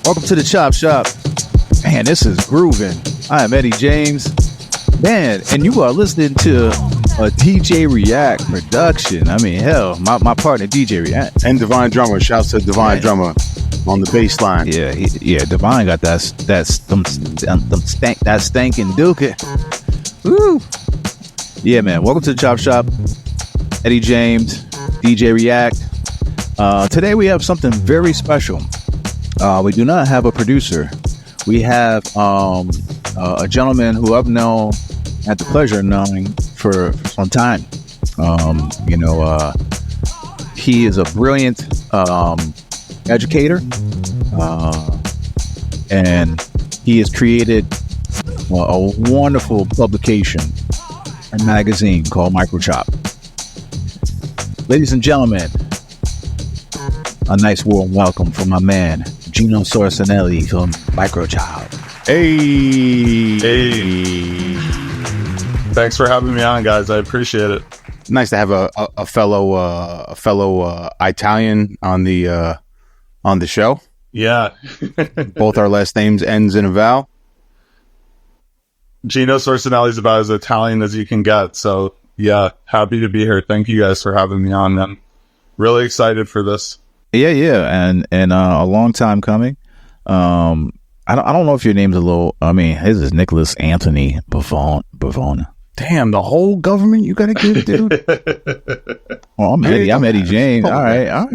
Welcome to the Chop Shop. Man, this is grooving. I am Eddie James. Man, and you are listening to a DJ React production. I mean, hell, my partner DJ React. And Divine Drummer. Shouts to Divine Drummer on the bass line. Yeah, Divine got that stankin' dookie. Woo! Yeah, man. Welcome to the Chop Shop. Eddie James, DJ React. Today we have something very special. We do not have a producer. We have a gentleman who I've known, had the pleasure of knowing for some time. He is a brilliant educator, and he has created a wonderful publication and magazine called Microchop. Ladies and gentlemen, a nice warm welcome for my man, Gino Sorcinelli from Microchop. Hey. Thanks for having me on, guys. I appreciate it. Nice to have a fellow Italian on the show. Yeah. Both our last names ends in a vowel. Gino Sorcinelli is about as Italian as you can get. So yeah, happy to be here. Thank you guys for having me on, man. Really excited for this. Yeah, and a long time coming. I don't know if your name's a little. I mean, his is Nicholas Anthony Bavona. Damn, the whole government you gotta give, dude. Well, I'm Eddie James. All right.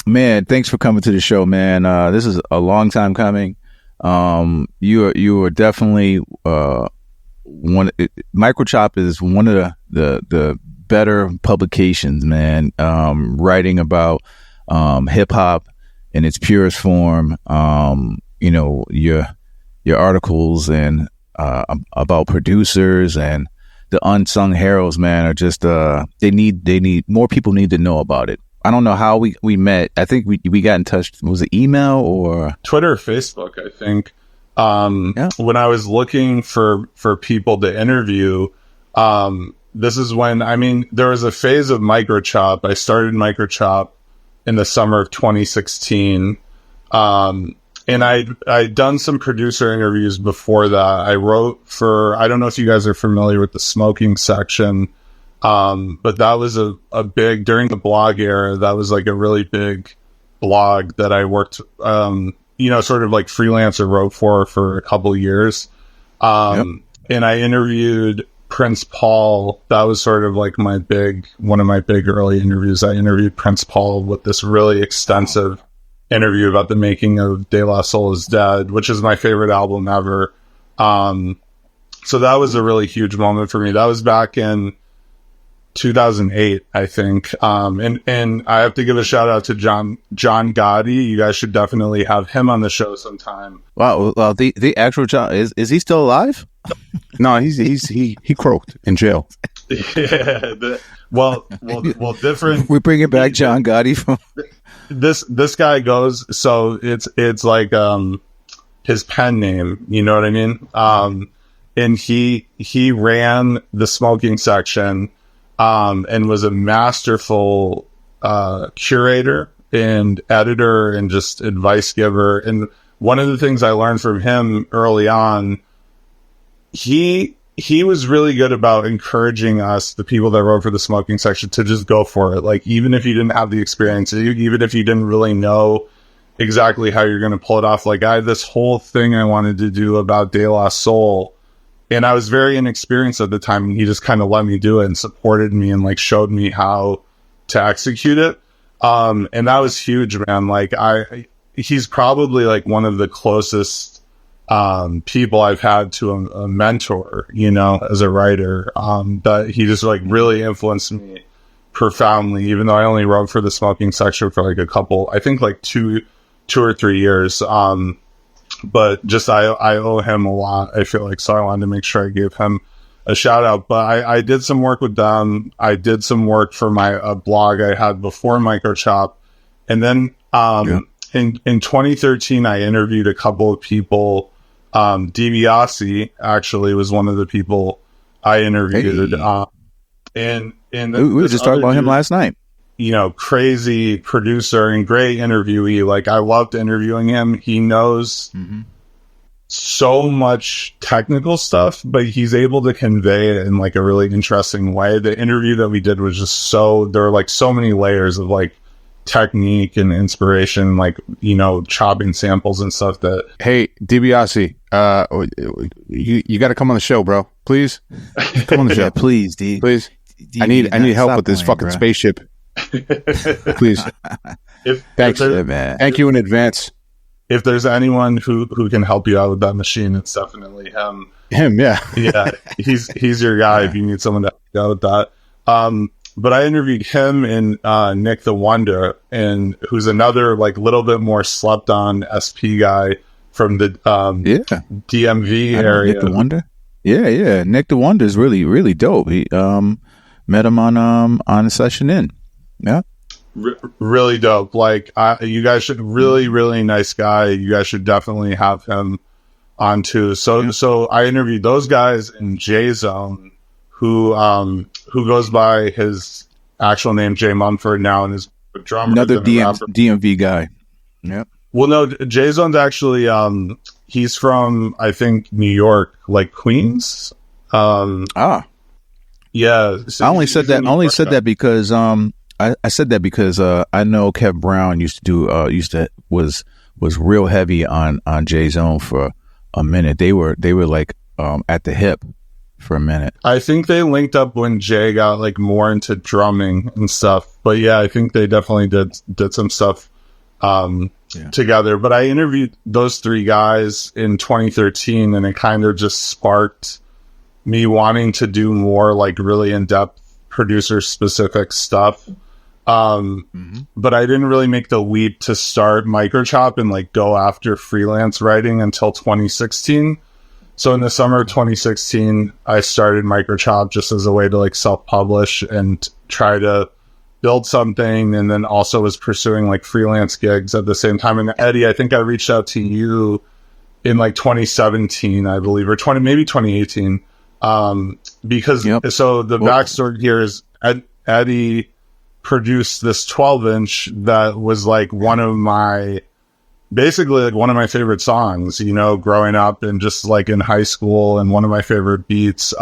Man, thanks for coming to the show, man. This is a long time coming. You are definitely one. Microchop is one of the better publications, man. Writing about hip hop in its purest form. Your articles and about producers and the unsung heroes, man, are just they need more people need to know about it. I don't know how we met. I think we got in touch. Was it email or Twitter or Facebook? I think when I was looking for people to interview, this is when there was a phase of Microchop. I started Microchop in the summer of 2016. And I'd done some producer interviews before that. I wrote for, I don't know if you guys are familiar with the smoking section, but that was a big, during the blog era, that was like a really big blog that I worked, sort of like freelance or wrote for a couple of years. And I interviewed Prince Paul. That was sort of like one of my big early interviews. I interviewed Prince Paul with this really extensive interview about the making of De La Soul is Dead, which is my favorite album ever. So that was a really huge moment for me. That was back in 2008, I think. And I have to give a shout out to John Gotti. You guys should definitely have him on the show sometime. Wow. Well, the actual John is he still alive? No, he croaked in jail. Yeah. Well, different. We're bringing back John Gotti from. This guy goes, so it's like his pen name, you know what I mean? And he ran the smoking section and was a masterful curator and editor and just advice giver. And one of the things I learned from him early on, he was really good about encouraging us, the people that wrote for the smoking section, to just go for it. Like, even if you didn't have the experience, even if you didn't really know exactly how you're going to pull it off. Like, I had this whole thing I wanted to do about De La Soul, and I was very inexperienced at the time, and he just kind of let me do it and supported me and like showed me how to execute it. And that was huge, man. Like, he's probably like one of the closest people I've had to a mentor, as a writer, that he just like really influenced me profoundly, even though I only wrote for the smoking section for like a couple, I think like two or 3 years. But just, I owe him a lot, I feel like, so I wanted to make sure I gave him a shout out. But I did some work with them. I did some work for my blog I had before Microchop. And then, in 2013, I interviewed a couple of people. DiBiase actually was one of the people I interviewed. Hey. We were just talking about him last night. crazy producer and great interviewee. Like, I loved interviewing him. He knows so much technical stuff, but he's able to convey it in like a really interesting way. The interview that we did was just there were like so many layers of like technique and inspiration, like, chopping samples and stuff that. Hey, DiBiase, you got to come on the show, bro. Please come on the show. Yeah, please, D. Please. I need help with this fucking spaceship. Please. Thanks, man. Thank you in advance. If there's anyone who can help you out with that machine, it's definitely him. Yeah. Yeah, he's your guy if you need someone to help you out with that. But I interviewed him and Nick the Wonder, and who's another like little bit more slept on SP guy from the DMV area. Nick the Wonder. Yeah. Nick the Wonder is really, really dope. He met him on a session in. Yeah. Really dope. Like, you guys should really nice guy. You guys should definitely have him on too. So I interviewed those guys in J Zone, who goes by his actual name Jay Mumford now, and is a drummer. Another DMV guy. Yeah. Well, no, J Zone's actually he's from, I think, New York, like Queens. Yeah. So I only said that because I said that because I know Kev Brown was real heavy on J Zone for a minute. They were like at the hip for a minute. I think they linked up when Jay got like more into drumming and stuff. But yeah, I think they definitely did some stuff together. But I interviewed those three guys in 2013, and it kind of just sparked me wanting to do more like really in-depth producer specific stuff. But I didn't really make the leap to start Microchop and like go after freelance writing until 2016. So in the summer of 2016, I started Microchop just as a way to like self-publish and try to build something, and then also was pursuing like freelance gigs at the same time. And Eddie, I think I reached out to you in like 2017, I believe, or maybe 2018. Because so the backstory here is Eddie produced this 12-inch that was like one of my favorite songs, growing up and just like in high school, and one of my favorite beats,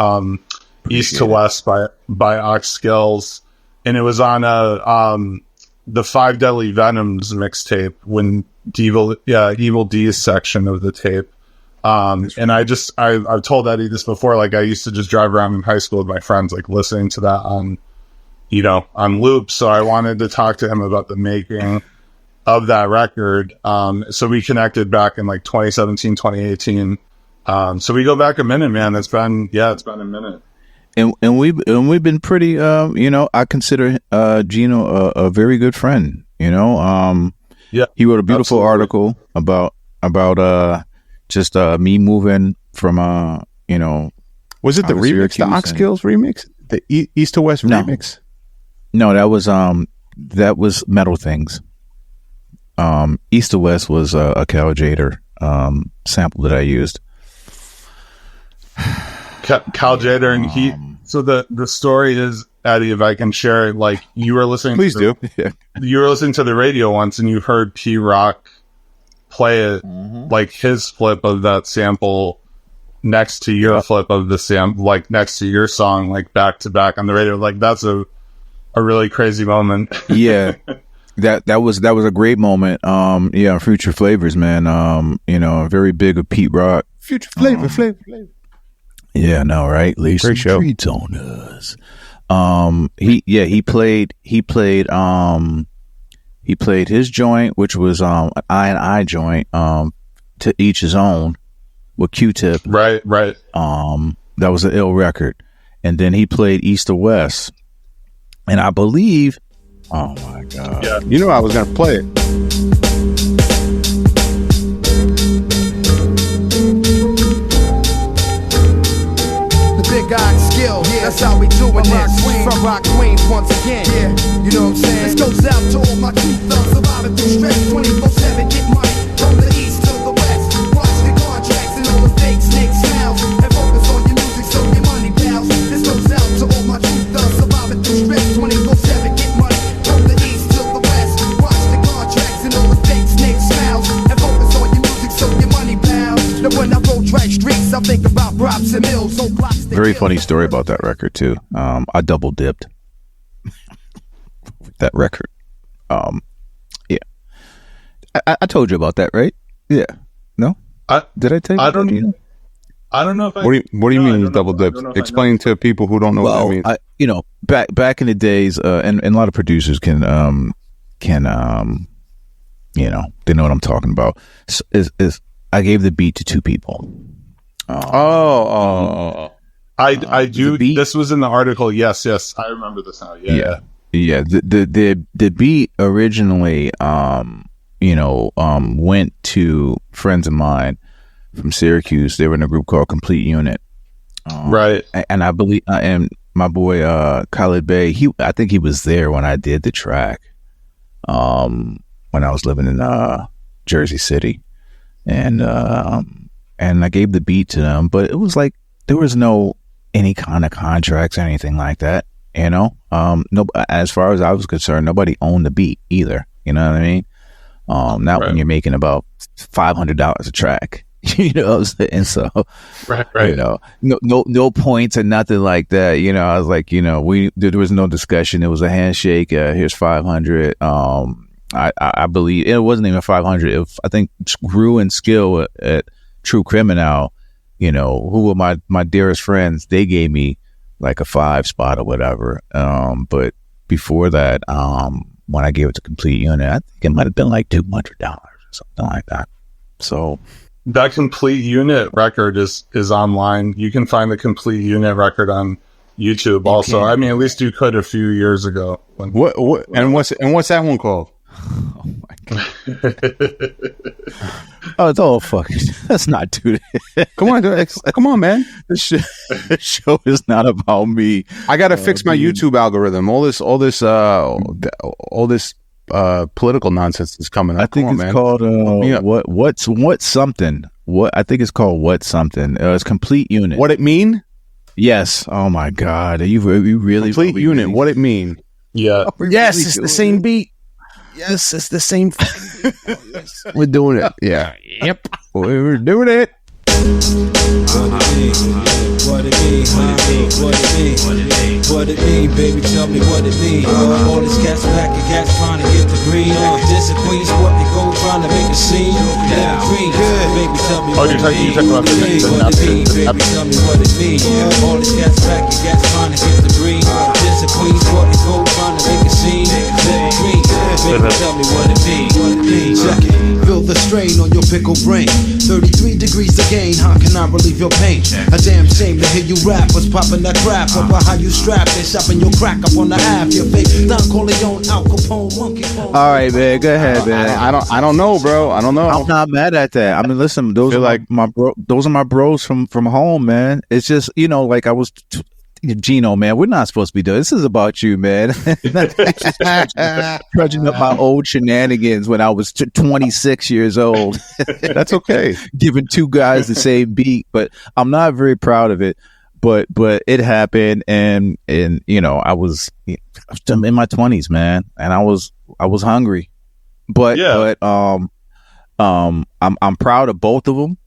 East to West by Ox Skills. And it was on the Five Deadly Venoms mixtape, when Evil D's section of the tape. And I've told Eddie this before, like I used to just drive around in high school with my friends, like listening to that on loop. So I wanted to talk to him about the making of that record. So we connected back in like 2017, 2018. So we go back a minute, man. It's been a minute. And we've been pretty, I consider Gino a very good friend, He wrote a beautiful article about just me moving from was it the remix, the Ox Skills remix, the East to West remix? No, that was Metal Things. East to West was a Cal Jader sample that I used. Cal Jader, and so the story is, Eddie, if I can share it, like you were listening. Please do. Yeah. You were listening to the radio once, and you heard P Rock play it, like his flip of that sample next to your flip of the sample, like next to your song, like back to back on the radio. Like that's a really crazy moment. Yeah. That was a great moment. Future Flavors, man. Very big of Pete Rock. Future Flavor. Yeah, no, right? Lay some treats on us. He played his joint, which was an I joint, to each his own with Q-Tip. Right. That was an ill record. And then he played East to West. And I believe, oh my God. Yeah. I was going to play it. Big Ox Skills, that's how we doing this. From Rock Queens once again. You know what I'm saying? This goes out to all my true thugs surviving through stress. 24/7, get money from the east to the west. Watch the contracts and all the fake snake smiles, and focus on your music, so your money pals. This goes out to all my true thugs surviving through stress. 24/7, get money from the Very funny story about that record too. I double dipped with that record. Yeah, I told you about that, right? Yeah. No, did I tell you? I don't know. I don't know if I. What do you mean double dipped? Explain to people who don't know what that means. Back in the days, and a lot of producers can they know what I'm talking about. Is I gave the beat to two people. I do. This was in the article. Yes, I remember this now. Yeah. The beat originally, went to friends of mine from Syracuse. They were in a group called Complete Unit, right? And I believe, and my boy Khalid Bey, I think he was there when I did the track, when I was living in Jersey City, and I gave the beat to them, but it was like there was no any kind of contracts or anything like that, no. As far as I was concerned, nobody owned the beat either. You know what I mean? Not when you're making about $500 a track. You know what I'm saying? So, right. No points or nothing like that. I was like, there was no discussion. It was a handshake. Here's 500. I believe it wasn't even 500. I think Gru and Skill at True Criminal, who were my dearest friends, they gave me like a 5 spot or whatever. But before that, when I gave it to Complete Unit, I think it might have been like $200 or something like that. So that Complete Unit record is online. You can find the Complete Unit record on YouTube. Also, I mean, at least you could a few years ago. What's that one called? Oh my god! It's all fucking. Let's not do that. Come on, man. The show is not about me. I gotta fix my YouTube algorithm. All this political nonsense is coming up. I think it's called what's something. I think it's called What's Something. It's Complete Unit. What it mean? Yes. Oh my god! Are you really Complete Unit? What it mean? Yeah. Yes, it's the same beat. Yes, it's the same thing. Yes. We're doing it. Yeah. Yep. We're doing it. What it mean, What it mean, baby, tell me what it mean. All this cats back and cats trying to get the green. This a queen sport, they go trying to make a scene. Green, baby, tell me what it mean. What it mean, baby, tell me what it mean. All this cats back and cats trying to get the green. This a queen sport, they go trying to make a scene. Green, baby, tell me what it mean. Check it, feel the strain on your pickle brain. 33 degrees again, how can I relieve your pain? A damn shame to hear you rap, was popping that crap about how you strap and shopping your crack up on the half. Your fake Don Corleone, Al Capone, monkey. All right, man, go ahead, man. I don't know, bro. I don't know. I'm not mad at that. I mean, listen, those are like those are my bros from home, man. It's just like I was. Gino, man, we're not supposed to be doing this. Is about you, man. Trudging up my old shenanigans when I was 26 years old. That's okay. Giving two guys the same beat, but I'm not very proud of it. But it happened, and I was in my 20s, man, and I was hungry. But I'm proud of both of them.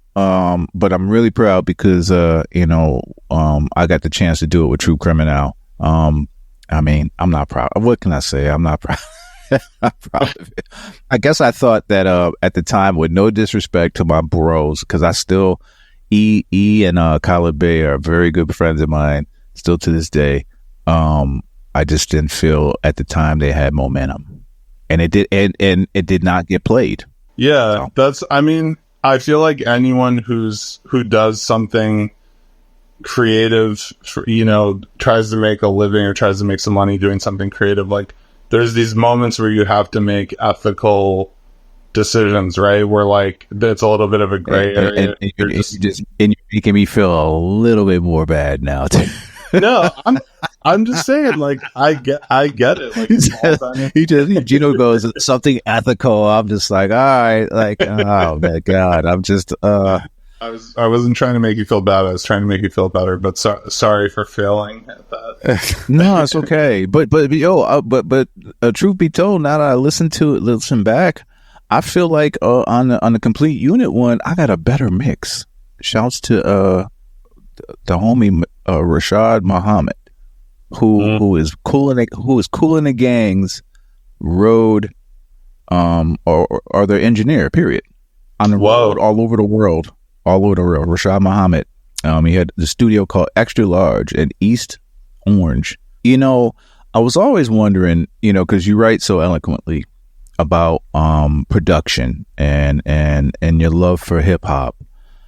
But I'm really proud because, I got the chance to do it with True Criminal. I mean, I'm not proud. What can I say? I'm not proud. I'm proud of it. I guess I thought that, at the time, with no disrespect to my bros, cause I still, E and, Khalid Bey are very good friends of mine still to this day. I just didn't feel at the time they had momentum, and it did, and it did not get played. Yeah. So. I feel like anyone who does something creative, tries to make a living or tries to make some money doing something creative, like there's these moments where you have to make ethical decisions, right? Where like it's a little bit of a gray area. And you're making me feel a little bit more bad now too. No, I'm just saying, like, I get it. Like, Gino goes, something ethical. I'm just like, all right, like, oh my god, I'm just, I wasn't trying to make you feel bad. I was trying to make you feel better. But sorry for failing at that. No, it's okay. But truth be told, now that I listen back, I feel like on the Complete Unit one, I got a better mix. Shouts to the homie Rashad Muhammad, who is cooling the gangs road, or their engineer, period, on the road all over the world. Rashad Muhammad. He had the studio called Extra Large in East Orange. You know, I was always wondering, you know, because you write so eloquently about production and your love for hip hop.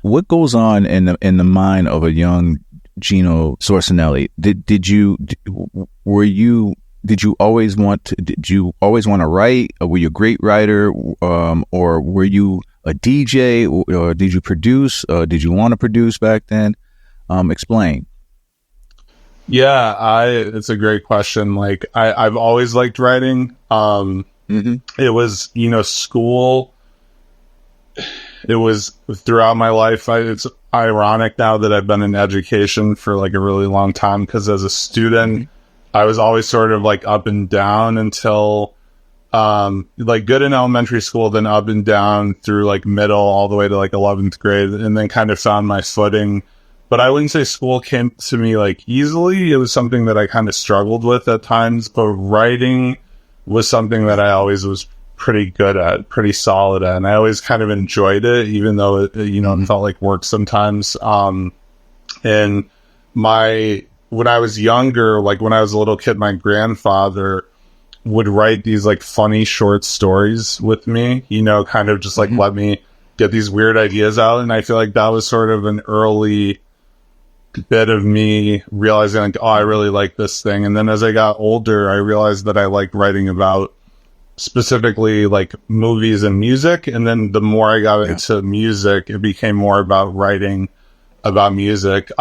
What goes on in the mind of a young Gino Sorcinelli? Did you always want to write? Or were you a great writer, or were you a DJ, or did you produce? Did you want to produce back then? Explain. Yeah, it's a great question. Like I've always liked writing. It was, you know, school. It was throughout my life. It's ironic now that I've been in education for like a really long time, because as a student, I was always sort of like up and down until like good in elementary school, then up and down through like middle all the way to like 11th grade, and then kind of found my footing. But I wouldn't say school came to me like easily. It was something that I kind of struggled with at times, but writing was something that I always was pretty good at, pretty solid at, and I always kind of enjoyed it, even though it, you know, it felt like work sometimes. And when I was younger, like when I was a little kid, my grandfather would write these like funny short stories with me, you know, kind of just like let me get these weird ideas out. And I feel like that was sort of an early bit of me realizing like, oh, I really like this thing. And then as I got older, I realized that I liked writing about specifically like movies and music. And then the more I got into music, it became more about writing about music.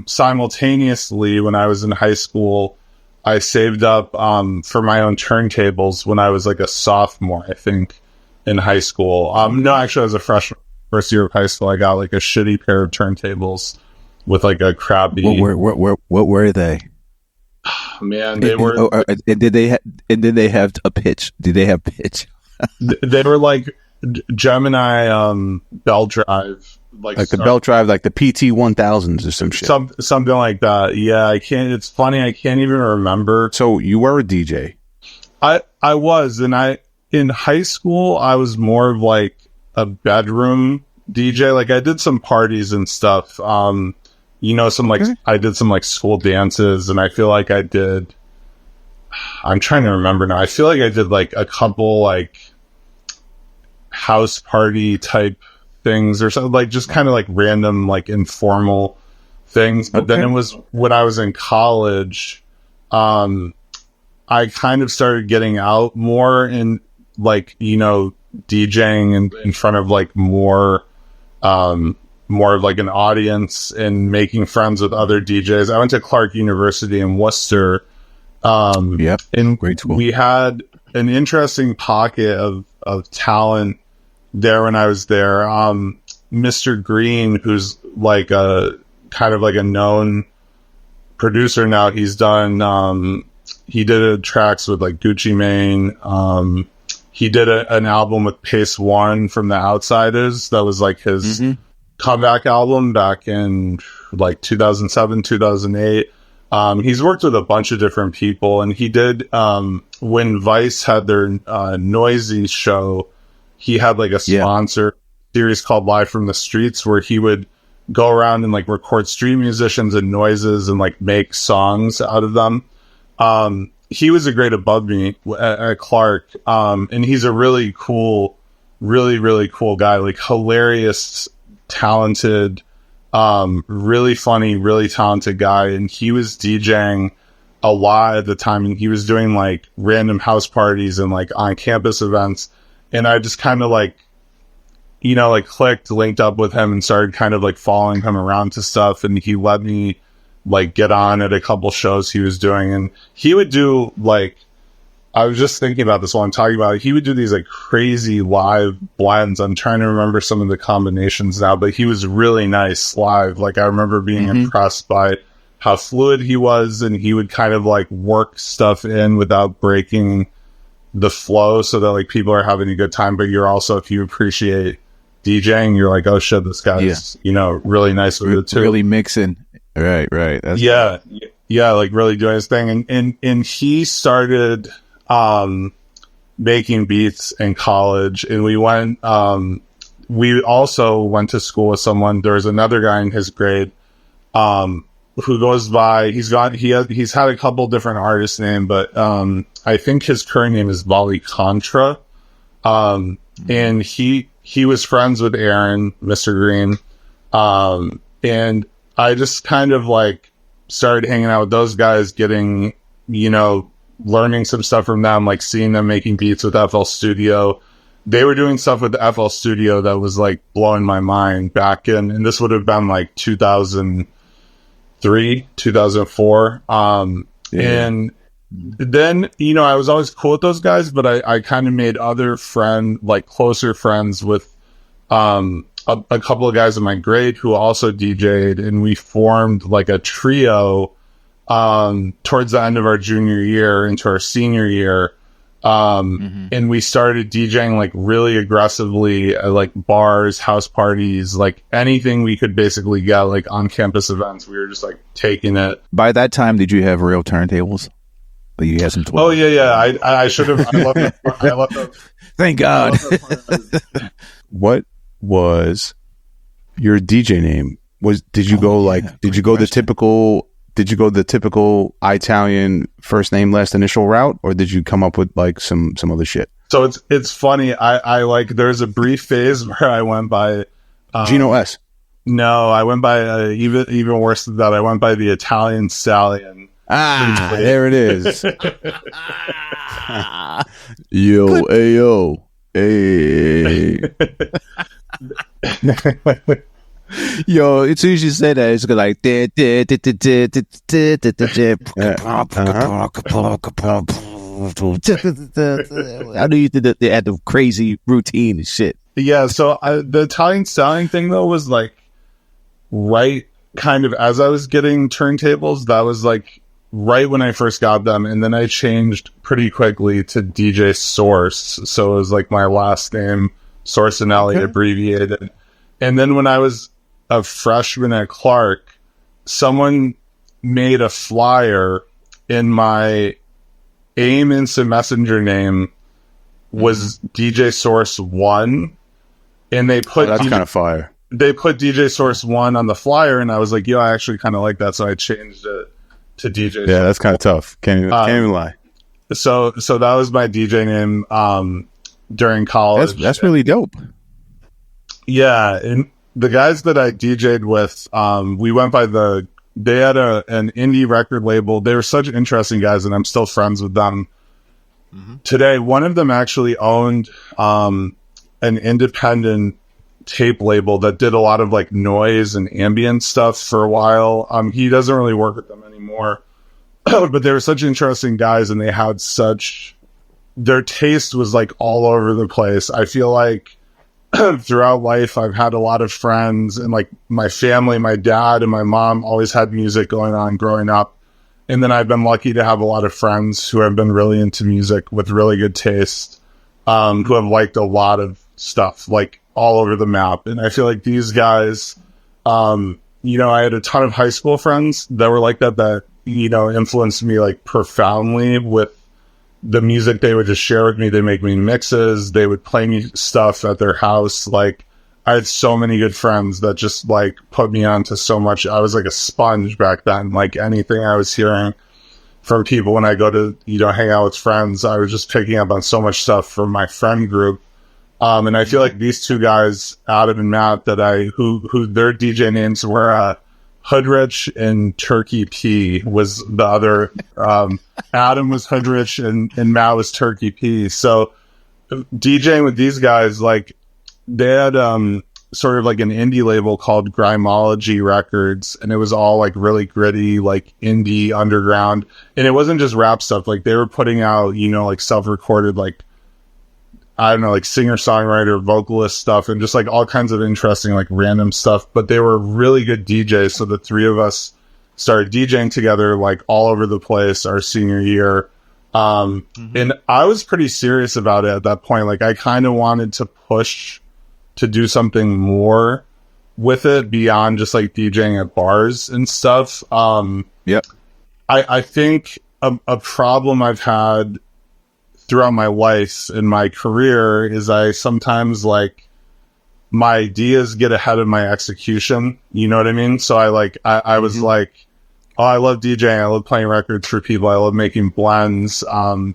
Simultaneously, when I was in high school, I saved up for my own turntables when I was like a sophomore, I think, in high school. No, actually, I was a freshman, first year of high school. I got like a shitty pair of turntables with like a crappy. What were they? Man, they were. Did they have a pitch? Did they have pitch? They were like Gemini bell drive, like the bell drive, like the PT 1000s or some shit. Something like that. Yeah, I can't. It's funny, I can't even remember. So you were a DJ? I was, and in high school I was more of like a bedroom DJ. Like I did some parties and stuff. You know, I did some like school dances, and I feel like I'm trying to remember now. I feel like I did like a couple like house party type things or something, like just kind of like random, like informal things. But then it was when I was in college, I kind of started getting out more and like, you know, DJing in front of like more of like an audience and making friends with other DJs. I went to Clark University in Worcester. And great school. We had an interesting pocket of talent there when I was there. Mr. Green, who's like a kind of like a known producer now, he did tracks with like Gucci Mane. He did an album with Pace One from The Outsiders. That was like his comeback album back in like 2007, 2008. He's worked with a bunch of different people, and he did, when Vice had their Noisy show, he had like a sponsor series called Live from the Streets, where he would go around and like record street musicians and noises and like make songs out of them. He was a grade above me at Clark. And he's a really cool guy, like hilarious, talented, really funny, really talented guy. And he was DJing a lot at the time, and he was doing like random house parties and like on campus events. And I just kind of like, you know, like linked up with him and started kind of like following him around to stuff. And he let me like get on at a couple shows he was doing. And he would do like, I was just thinking about this while I'm talking about it. He would do these like crazy live blends. I'm trying to remember some of the combinations now, but he was really nice live. Like I remember being impressed by how fluid he was, and he would kind of like work stuff in without breaking the flow, so that like people are having a good time. But you're also, if you appreciate DJing, you're like, oh shit, this guy's, you know, really nice with it too. Really mixing. Right. Like really doing his thing. And he started making beats in college, and we also went to school with someone. There was another guy in his grade who goes by, he's had a couple different artist names, but I think his current name is Volley Contra. And he was friends with Aaron, Mr. Green. And I just kind of like started hanging out with those guys, getting, learning some stuff from them, like seeing them making beats with FL Studio. They were doing stuff with the FL Studio that was like blowing my mind back in, and this would have been like 2003, 2004. And then, I was always cool with those guys, but I kind of made closer friends with a couple of guys in my grade who also DJ'd, and we formed like a trio towards the end of our junior year into our senior year. And we started DJing like really aggressively at like bars, house parties, like anything we could basically get, like on campus events. We were just like taking it. By that time, did you have real turntables? But you had some 12. Oh yeah. I should have. I love that. Thank God. What was your DJ name? Did you go the typical Italian first name last initial route, or did you come up with like some other shit? So it's funny. I like, there's a brief phase where I went by Gino S. No, I went by even worse than that. I went by the Italian Stallion. There it is. Yo, ayo, hey. Yo, as soon as you say that, it's like I knew you did they had the crazy routine and shit. Yeah, so the Italian Stallion thing though was like right kind of as I was getting turntables. That was like right when I first got them, and then I changed pretty quickly to DJ Source. So it was like my last name, Sorcinelli, abbreviated. And then when I was a freshman at Clark, someone made a flyer, in my AIM Instant Messenger name was DJ Source 1, and they put that's kind of fire. They put DJ Source 1 on the flyer, and I was like, yo, I actually kind of like that, so I changed it to DJ Source. Yeah, that's kind of tough. Can't even lie. So that was my DJ name during college. That's really dope. Yeah, and the guys that I DJ'd with, we went by they had an indie record label. They were such interesting guys, and I'm still friends with them today. One of them actually owned an independent tape label that did a lot of like noise and ambient stuff for a while. He doesn't really work with them anymore, but they were such interesting guys, and they had their taste was like all over the place. I feel like throughout life, I've had a lot of friends, and like my family, my dad and my mom always had music going on growing up. And then I've been lucky to have a lot of friends who have been really into music with really good taste, who have liked a lot of stuff, like all over the map. And I feel like these guys, I had a ton of high school friends that were like that, influenced me like profoundly with the music they would just share with me. They make me mixes. They would play me stuff at their house. Like, I had so many good friends that just like put me onto so much. I was like a sponge back then. Like anything I was hearing from people when I go to, hang out with friends, I was just picking up on so much stuff from my friend group. And I feel like these two guys, Adam and Matt, who their DJ names were, Hoodrich and Turkey P was the other. Adam was Hoodrich and Matt was Turkey P. So DJing with these guys, like they had sort of like an indie label called Grimology Records, and it was all like really gritty, like indie underground. And it wasn't just rap stuff. Like they were putting out, like self-recorded, like, I don't know, like singer-songwriter, vocalist stuff, and just like all kinds of interesting, like random stuff. But they were really good DJs. So the three of us started DJing together, like all over the place our senior year. And I was pretty serious about it at that point. Like I kind of wanted to push to do something more with it beyond just like DJing at bars and stuff. Yep. I think a problem I've had throughout my life and my career is I sometimes like my ideas get ahead of my execution. You know what I mean? So I was like, oh, I love DJing. I love playing records for people. I love making blends,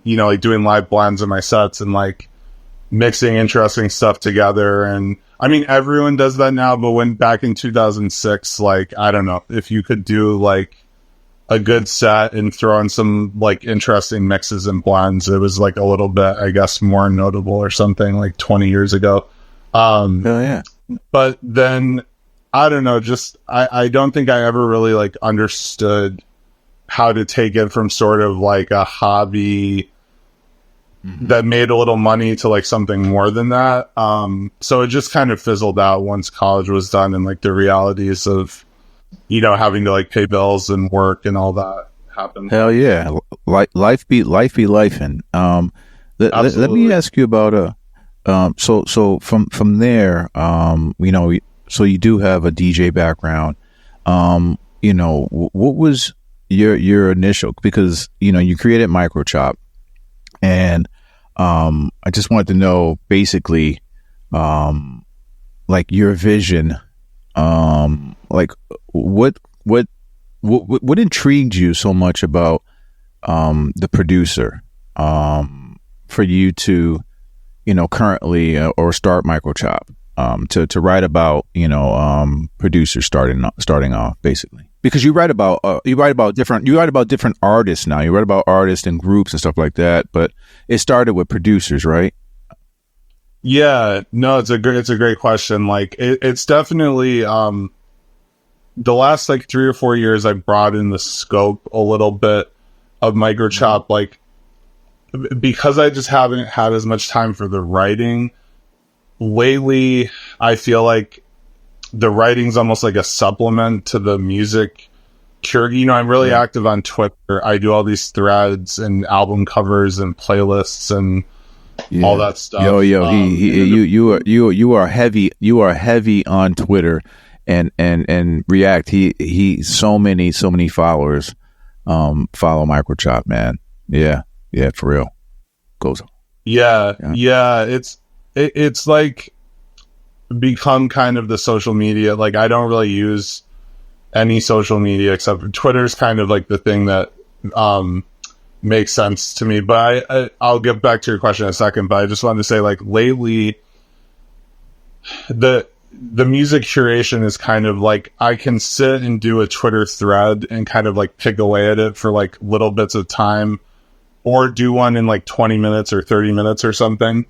you know, like doing live blends in my sets and like mixing interesting stuff together. And I mean, everyone does that now, but when back in 2006, like, I don't know, if you could do like a good set and throw in some like interesting mixes and blends, it was like a little bit, I guess, more notable or something like 20 years ago. Oh yeah. But then I don't know, just I don't think I ever really like understood how to take it from sort of like a hobby that made a little money to like something more than that. So it just kind of fizzled out once college was done and like the realities of, you know, having to like pay bills and work and all that happened. Hell yeah. Life be lifing. Let me ask you about so from there, you know, so you do have a DJ background. You know, what was your initial, because, you know, you created Microchop, and I just wanted to know basically like your vision, like what intrigued you so much about the producer for you to, you know, currently or start Microchop, to write about, you know, producers starting off basically, because you write about different artists now. You write about artists and groups and stuff like that, but it started with producers, right? Yeah, no, it's a great question. Like it's definitely the last like 3 or 4 years I broadened the scope a little bit of Microchop, like because I just haven't had as much time for the writing lately. I feel like the writing's almost like a supplement to the music cure. You know, I'm really active on Twitter. I do all these threads and album covers and playlists and all that stuff. You are heavy on Twitter and React. He so many followers follow Microchop, man. Yeah, for real. Goes on. Yeah. It's like become kind of the social media. Like I don't really use any social media except for Twitter's kind of like the thing that makes sense to me. But I'll get back to your question in a second. But I just wanted to say, like, lately the music curation is kind of like I can sit and do a Twitter thread and kind of like pick away at it for like little bits of time, or do one in like 20 minutes or 30 minutes or something.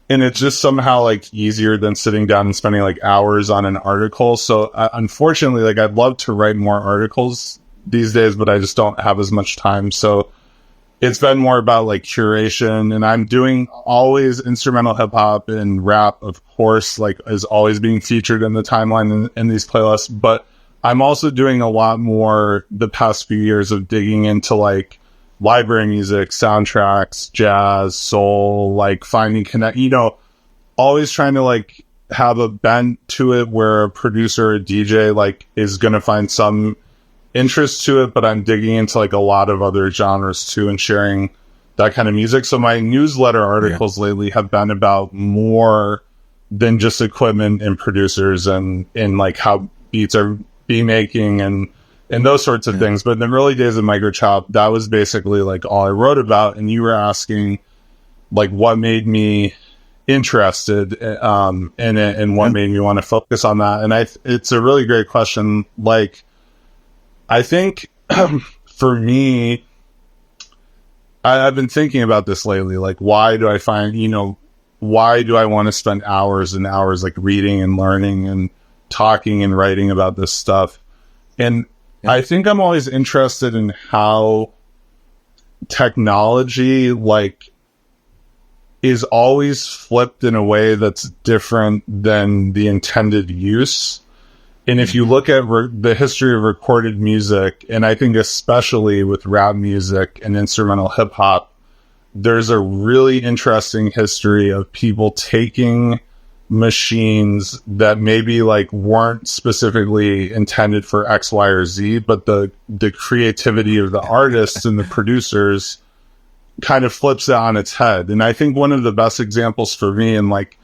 And it's just somehow like easier than sitting down and spending like hours on an article. So unfortunately, like I'd love to write more articles these days, but I just don't have as much time. So it's been more about like curation, and I'm doing always instrumental hip hop and rap, of course, like is always being featured in the timeline in these playlists. But I'm also doing a lot more the past few years of digging into like library music, soundtracks, jazz, soul, like finding you know, always trying to like have a bent to it where a producer or a DJ like is going to find some interest to it, but I'm digging into like a lot of other genres too and sharing that kind of music. So my newsletter articles lately have been about more than just equipment and producers and like how beats are beatmaking and those sorts of things. But in the early days of Microchop, that was basically like all I wrote about. And you were asking like what made me interested in it and what made me want to focus on that. And it's a really great question. Like, I think for me, I've been thinking about this lately. Like, why do I want to spend hours and hours like reading and learning and talking and writing about this stuff? And I think I'm always interested in how technology like is always flipped in a way that's different than the intended use. And if you look at the history of recorded music, and I think especially with rap music and instrumental hip hop, there's a really interesting history of people taking machines that maybe like weren't specifically intended for X, Y, or Z, but the creativity of the artists and the producers kind of flips it on its head. And I think one of the best examples for me, and like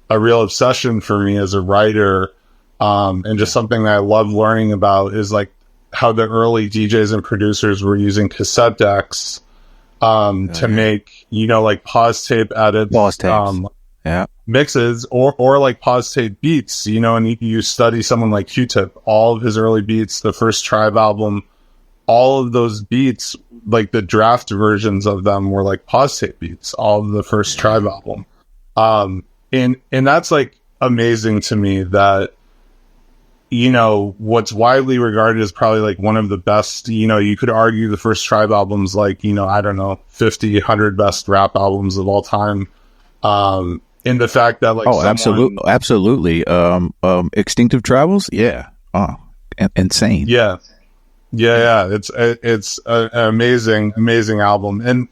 a real obsession for me as a writer, and just something that I love learning about, is like how the early DJs and producers were using cassette decks to make, you know, like pause tape edits, mixes, or like pause tape beats, you know. And you study someone like Q-Tip, all of his early beats, the first Tribe album, all of those beats, like the draft versions of them were like pause tape beats, all of the first Tribe album. And that's like amazing to me that, you know, what's widely regarded as probably like one of the best, you know, you could argue the first Tribe albums, like, you know, I don't know, 50, 100 best rap albums of all time. In the fact that like, absolutely. Extinctive Travels. Yeah. Oh, insane. Yeah. It's an amazing album. And,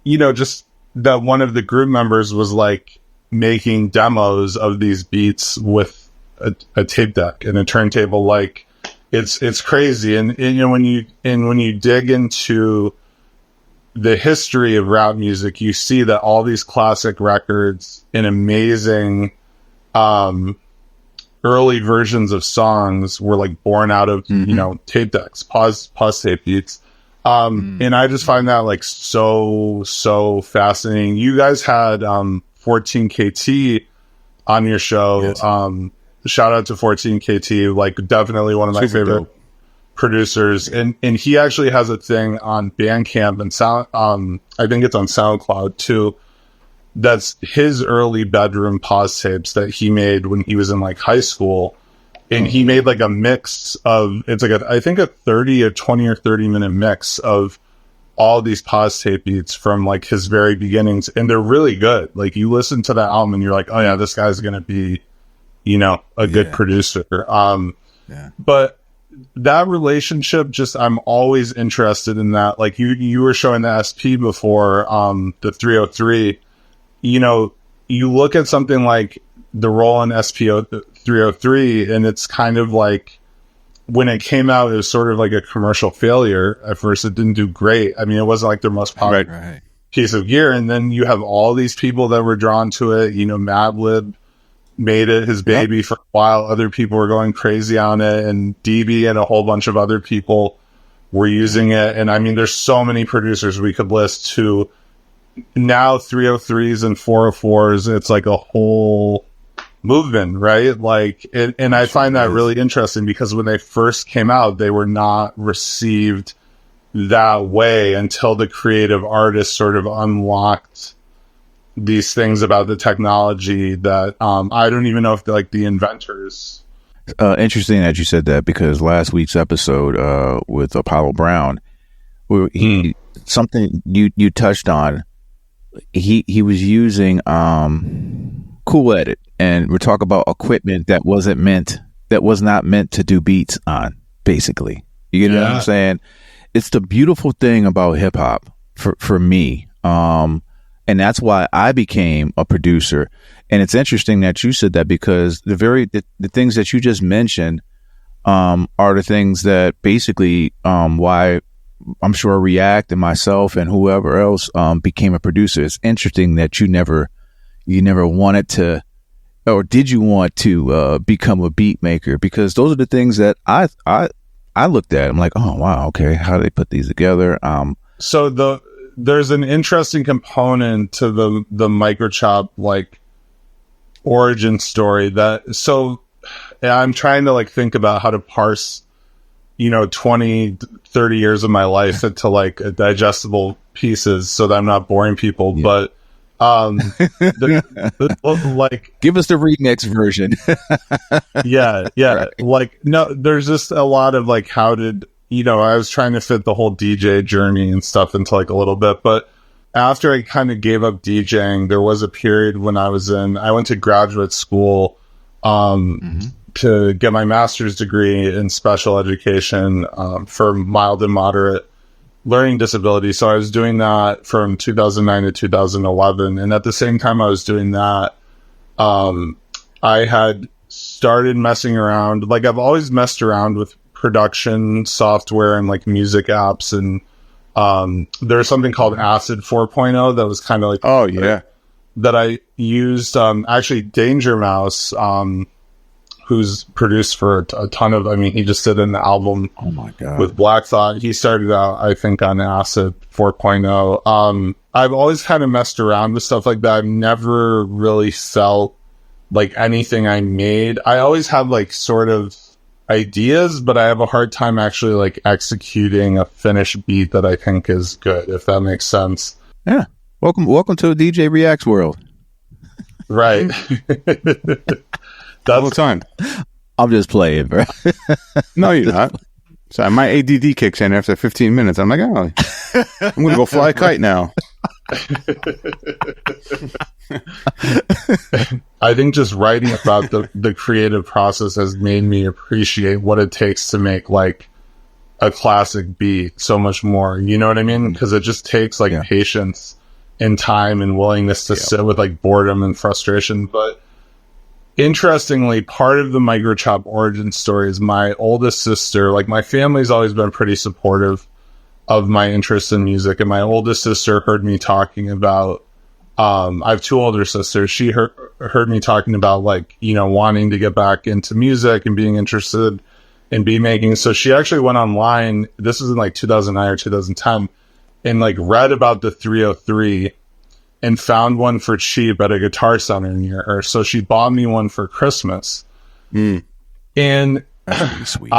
you know, just that one of the group members was like making demos of these beats with a tape deck and a turntable. Like it's crazy. And you know, when you dig into the history of rap music, you see that all these classic records and amazing early versions of songs were like born out of, you know, tape decks, pause tape beats. And I just find that like so fascinating. You guys had 14KT on your show. Yes. Shout out to 14KT, like definitely one of my favorite producers. And he actually has a thing on Bandcamp and Sound, I think it's on SoundCloud too. That's his early bedroom pause tapes that he made when he was in like high school. And he made like a mix of, it's like I think a 20 or 30 minute mix of all these pause tape beats from like his very beginnings. And they're really good. Like you listen to that album and you're like, oh yeah, this guy's going to be, you know, a good producer. But that relationship, just, I'm always interested in that. Like you were showing the SP before, the 303, you know, you look at something like the Roland SP 303 and it's kind of like, when it came out, it was sort of like a commercial failure. At first, it didn't do great. I mean, it wasn't like their most popular piece of gear. And then you have all these people that were drawn to it. You know, Madlib made it his baby for a while. Other people were going crazy on it, and DB and a whole bunch of other people were using it. And I mean, there's so many producers we could list who now 303s and 404s. It's like a whole movement, right? Like, and I find that really interesting because when they first came out, they were not received that way until the creative artists sort of unlocked these things about the technology that I don't even know if like the inventors. Interesting that you said that, because last week's episode with Apollo Brown, where something you touched on, he was using Cool Edit, and we're talking about equipment that was not meant to do beats on, basically. You know what I'm saying? It's the beautiful thing about hip hop for me. And that's why I became a producer. And it's interesting that you said that, because the things that you just mentioned are the things that basically why I'm sure React and myself and whoever else became a producer. It's interesting that you never wanted to, or did you want to become a beat maker? Because those are the things that I looked at. I'm like, oh wow, okay, how do they put these together? So there's an interesting component to the Microchop like origin story so I'm trying to like think about how to parse, you know, 20, 30 years of my life into like digestible pieces so that I'm not boring people. But like, give us the remix version. Right. Like, no, there's just a lot of like, how did, you know, I was trying to fit the whole DJ journey and stuff into like a little bit, but after I kind of gave up DJing, there was a period when I went to graduate school to get my master's degree in special education for mild and moderate learning disability. So I was doing that from 2009 to 2011. And at the same time I was doing that, I had started messing around. Like, I've always messed around with production software and like music apps, and there's something called Acid 4.0 that was kind of like that I used. Actually, Danger Mouse, who's produced for a ton of, I mean, he just did an album with Black Thought. He started out, I think, on Acid 4.0. I've always kind of messed around with stuff like that. I've never really felt like anything I made. I always have like sort of ideas, but I have a hard time actually like executing a finished beat that I think is good, if that makes sense. Yeah. Welcome to the DJ Reacts world. Right. That's all the time. I'm just playing, bro. No, you're not. So my ADD kicks in after 15 minutes. I'm like, oh, I'm going to go fly a kite now. I think just writing about the creative process has made me appreciate what it takes to make like a classic beat so much more. You know what I mean? Because it just takes like patience and time and willingness to sit with like boredom and frustration. But interestingly, part of the Microchop origin story is my oldest sister. Like, my family's always been pretty supportive of my interest in music, and my oldest sister heard me talking about, I have two older sisters. She heard me talking about, like, you know, wanting to get back into music and being interested in beat making. So she actually went online, this was in like 2009 or 2010, and like read about the 303 and found one for cheap at a Guitar Center near her. So she bought me one for Christmas. And that's sweet.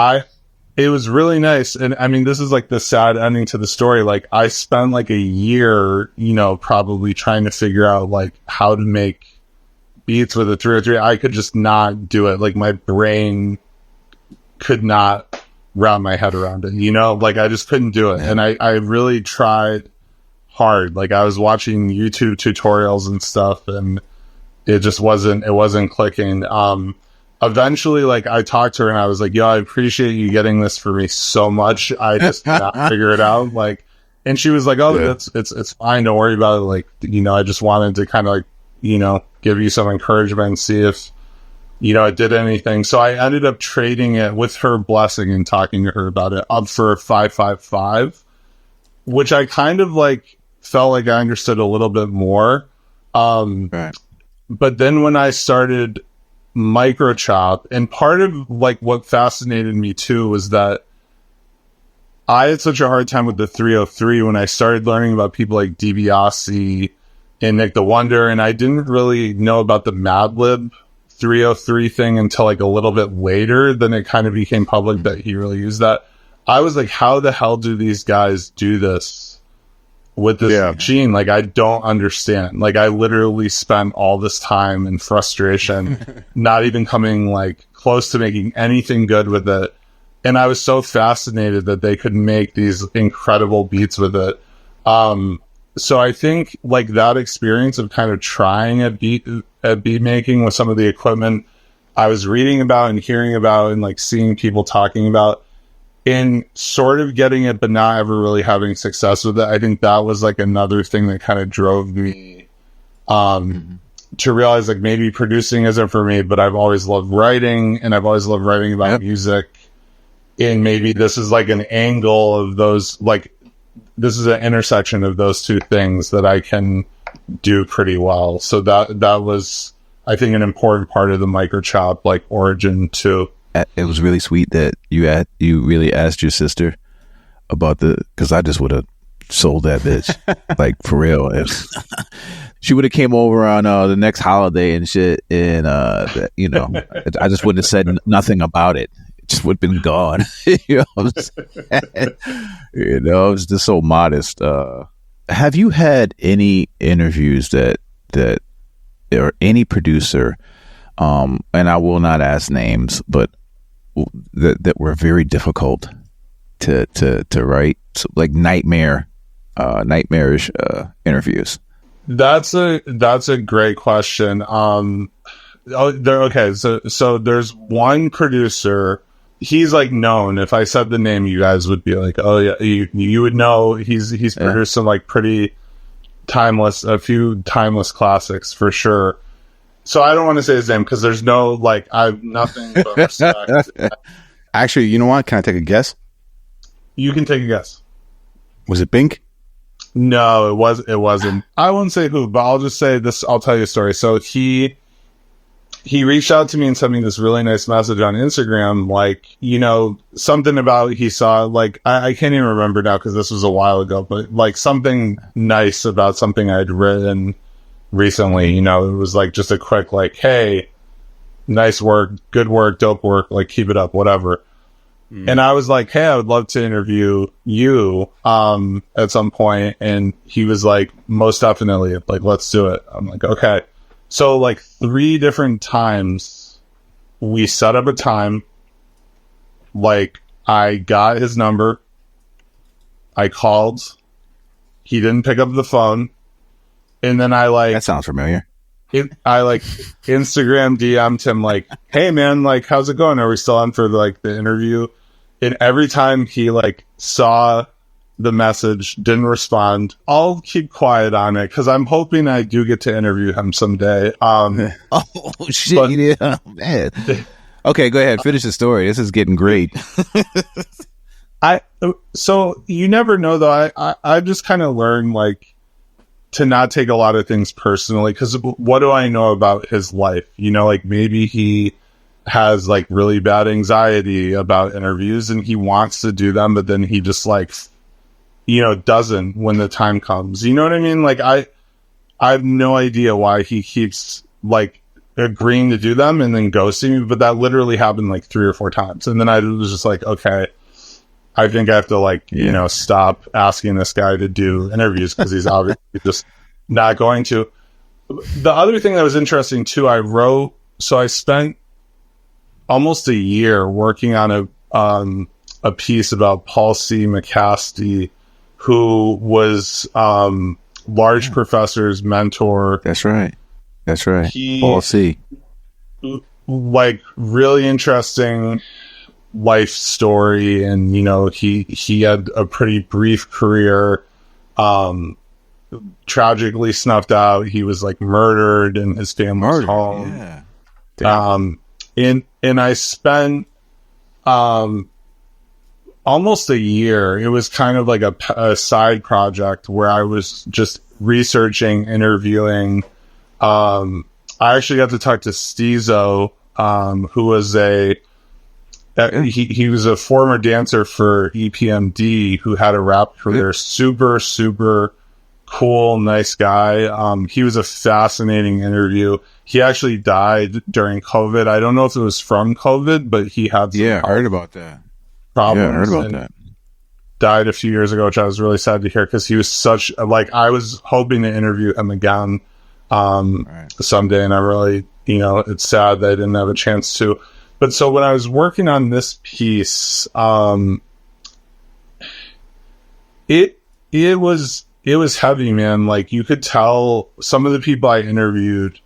It was really nice. And I mean, this is like the sad ending to the story. Like, I spent like a year, you know, probably trying to figure out like how to make beats with a 303. I could just not do it. Like, my brain could not wrap my head around it, you know, like I just couldn't do it. And I really tried hard. Like, I was watching YouTube tutorials and stuff, and it just wasn't clicking. Eventually, like, I talked to her and I was like, yo, I appreciate you getting this for me so much. I just cannot figure it out. Like, and she was like, oh, it's fine. Don't worry about it. Like, you know, I just wanted to kind of like, you know, give you some encouragement and see if, you know, it did anything. So I ended up trading it, with her blessing and talking to her about it, up for 555, which I kind of like felt like I understood a little bit more. But then when I started Microchop, and part of like what fascinated me too was that I had such a hard time with the 303 when I started learning about people like DiBiase and Nick the Wonder, and I didn't really know about the Madlib 303 thing until like a little bit later. Then it kind of became public that he really used that. I was like, how the hell do these guys do this with this machine? Like, I don't understand. Like, I literally spent all this time and frustration not even coming like close to making anything good with it. And I was so fascinated that they could make these incredible beats with it. So I think like that experience of kind of trying at beat making with some of the equipment I was reading about and hearing about and like seeing people talking about, and sort of getting it but not ever really having success with it, I think that was like another thing that kind of drove me to realize like maybe producing isn't for me, but I've always loved writing, and I've always loved writing about music, and maybe this is like an angle of those, like this is an intersection of those two things that I can do pretty well. So that was, I think, an important part of the Microchop like origin too. It was really sweet that you really asked your sister about because I just would have sold that bitch. Like, for real. She would have came over on the next holiday and shit, and you know, I just wouldn't have said nothing about it. It just would have been gone. You know what I'm saying? You know, I was just so modest. Have you had any interviews that or any producer, and I will not ask names, but that were very difficult to write, so, like nightmarish interviews? That's a great question. Okay, so there's one producer. He's like known. If I said the name, you guys would be like, oh yeah, you would know. He's produced some like pretty timeless, a few timeless classics for sure. So I don't want to say his name because there's no, like, I have nothing but respect. Actually, you know what? Can I take a guess? You can take a guess. Was it Bink? No, it wasn't. I won't say who, but I'll just say this. I'll tell you a story. So he reached out to me and sent me this really nice message on Instagram, like, you know, something about he saw, like, I can't even remember now because this was a while ago, but like something nice about something I'd written recently. You know, it was like just a quick, like, hey, nice work, good work, dope work, like, keep it up, whatever. And I was like, hey, I would love to interview you at some point. And he was like, most definitely, like, let's do it. I'm like, okay. So, like, 3 different times we set up a time. Like, I got his number. I called. He didn't pick up the phone. And then I, like... That sounds familiar. I like Instagram DM'd him like, hey man, like, how's it going? Are we still on for like the interview? And every time he like saw the message, didn't respond. I'll keep quiet on it because I'm hoping I do get to interview him someday. Oh shit, but, yeah, man. Okay, go ahead, finish the story. This is getting great. So you never know though. I just kind of learned like to not take a lot of things personally, because what do I know about his life? You know, like maybe he has like really bad anxiety about interviews and he wants to do them, but then he just like, you know, doesn't when the time comes. You know what I mean? Like I have no idea why he keeps like agreeing to do them and then ghosting me, but that literally happened like 3 or 4 times. And then I was just like, okay, I think I have to like, you know, stop asking this guy to do interviews because he's obviously just not going to. The other thing that was interesting too, I spent almost a year working on a piece about Paul C. McCasty, who was Large Professor's mentor. That's right. Paul C. Like really interesting life story, and you know he had a pretty brief career, tragically snuffed out. He was like murdered in his family's home. And I spent almost a year. It was kind of like a side project where I was just researching, interviewing. I actually got to talk to Steezo, who was he was a former dancer for EPMD who had a rap career. Super, super cool, nice guy. He was a fascinating interview. He actually died during COVID. I don't know if it was from COVID, but he had I heard about that. Problems. Yeah, I heard about that. Died a few years ago, which I was really sad to hear because he was such like I was hoping to interview him again someday, and I really, you know, it's sad that I didn't have a chance to. But so when I was working on this piece, it was heavy, man. Like you could tell some of the people I interviewed,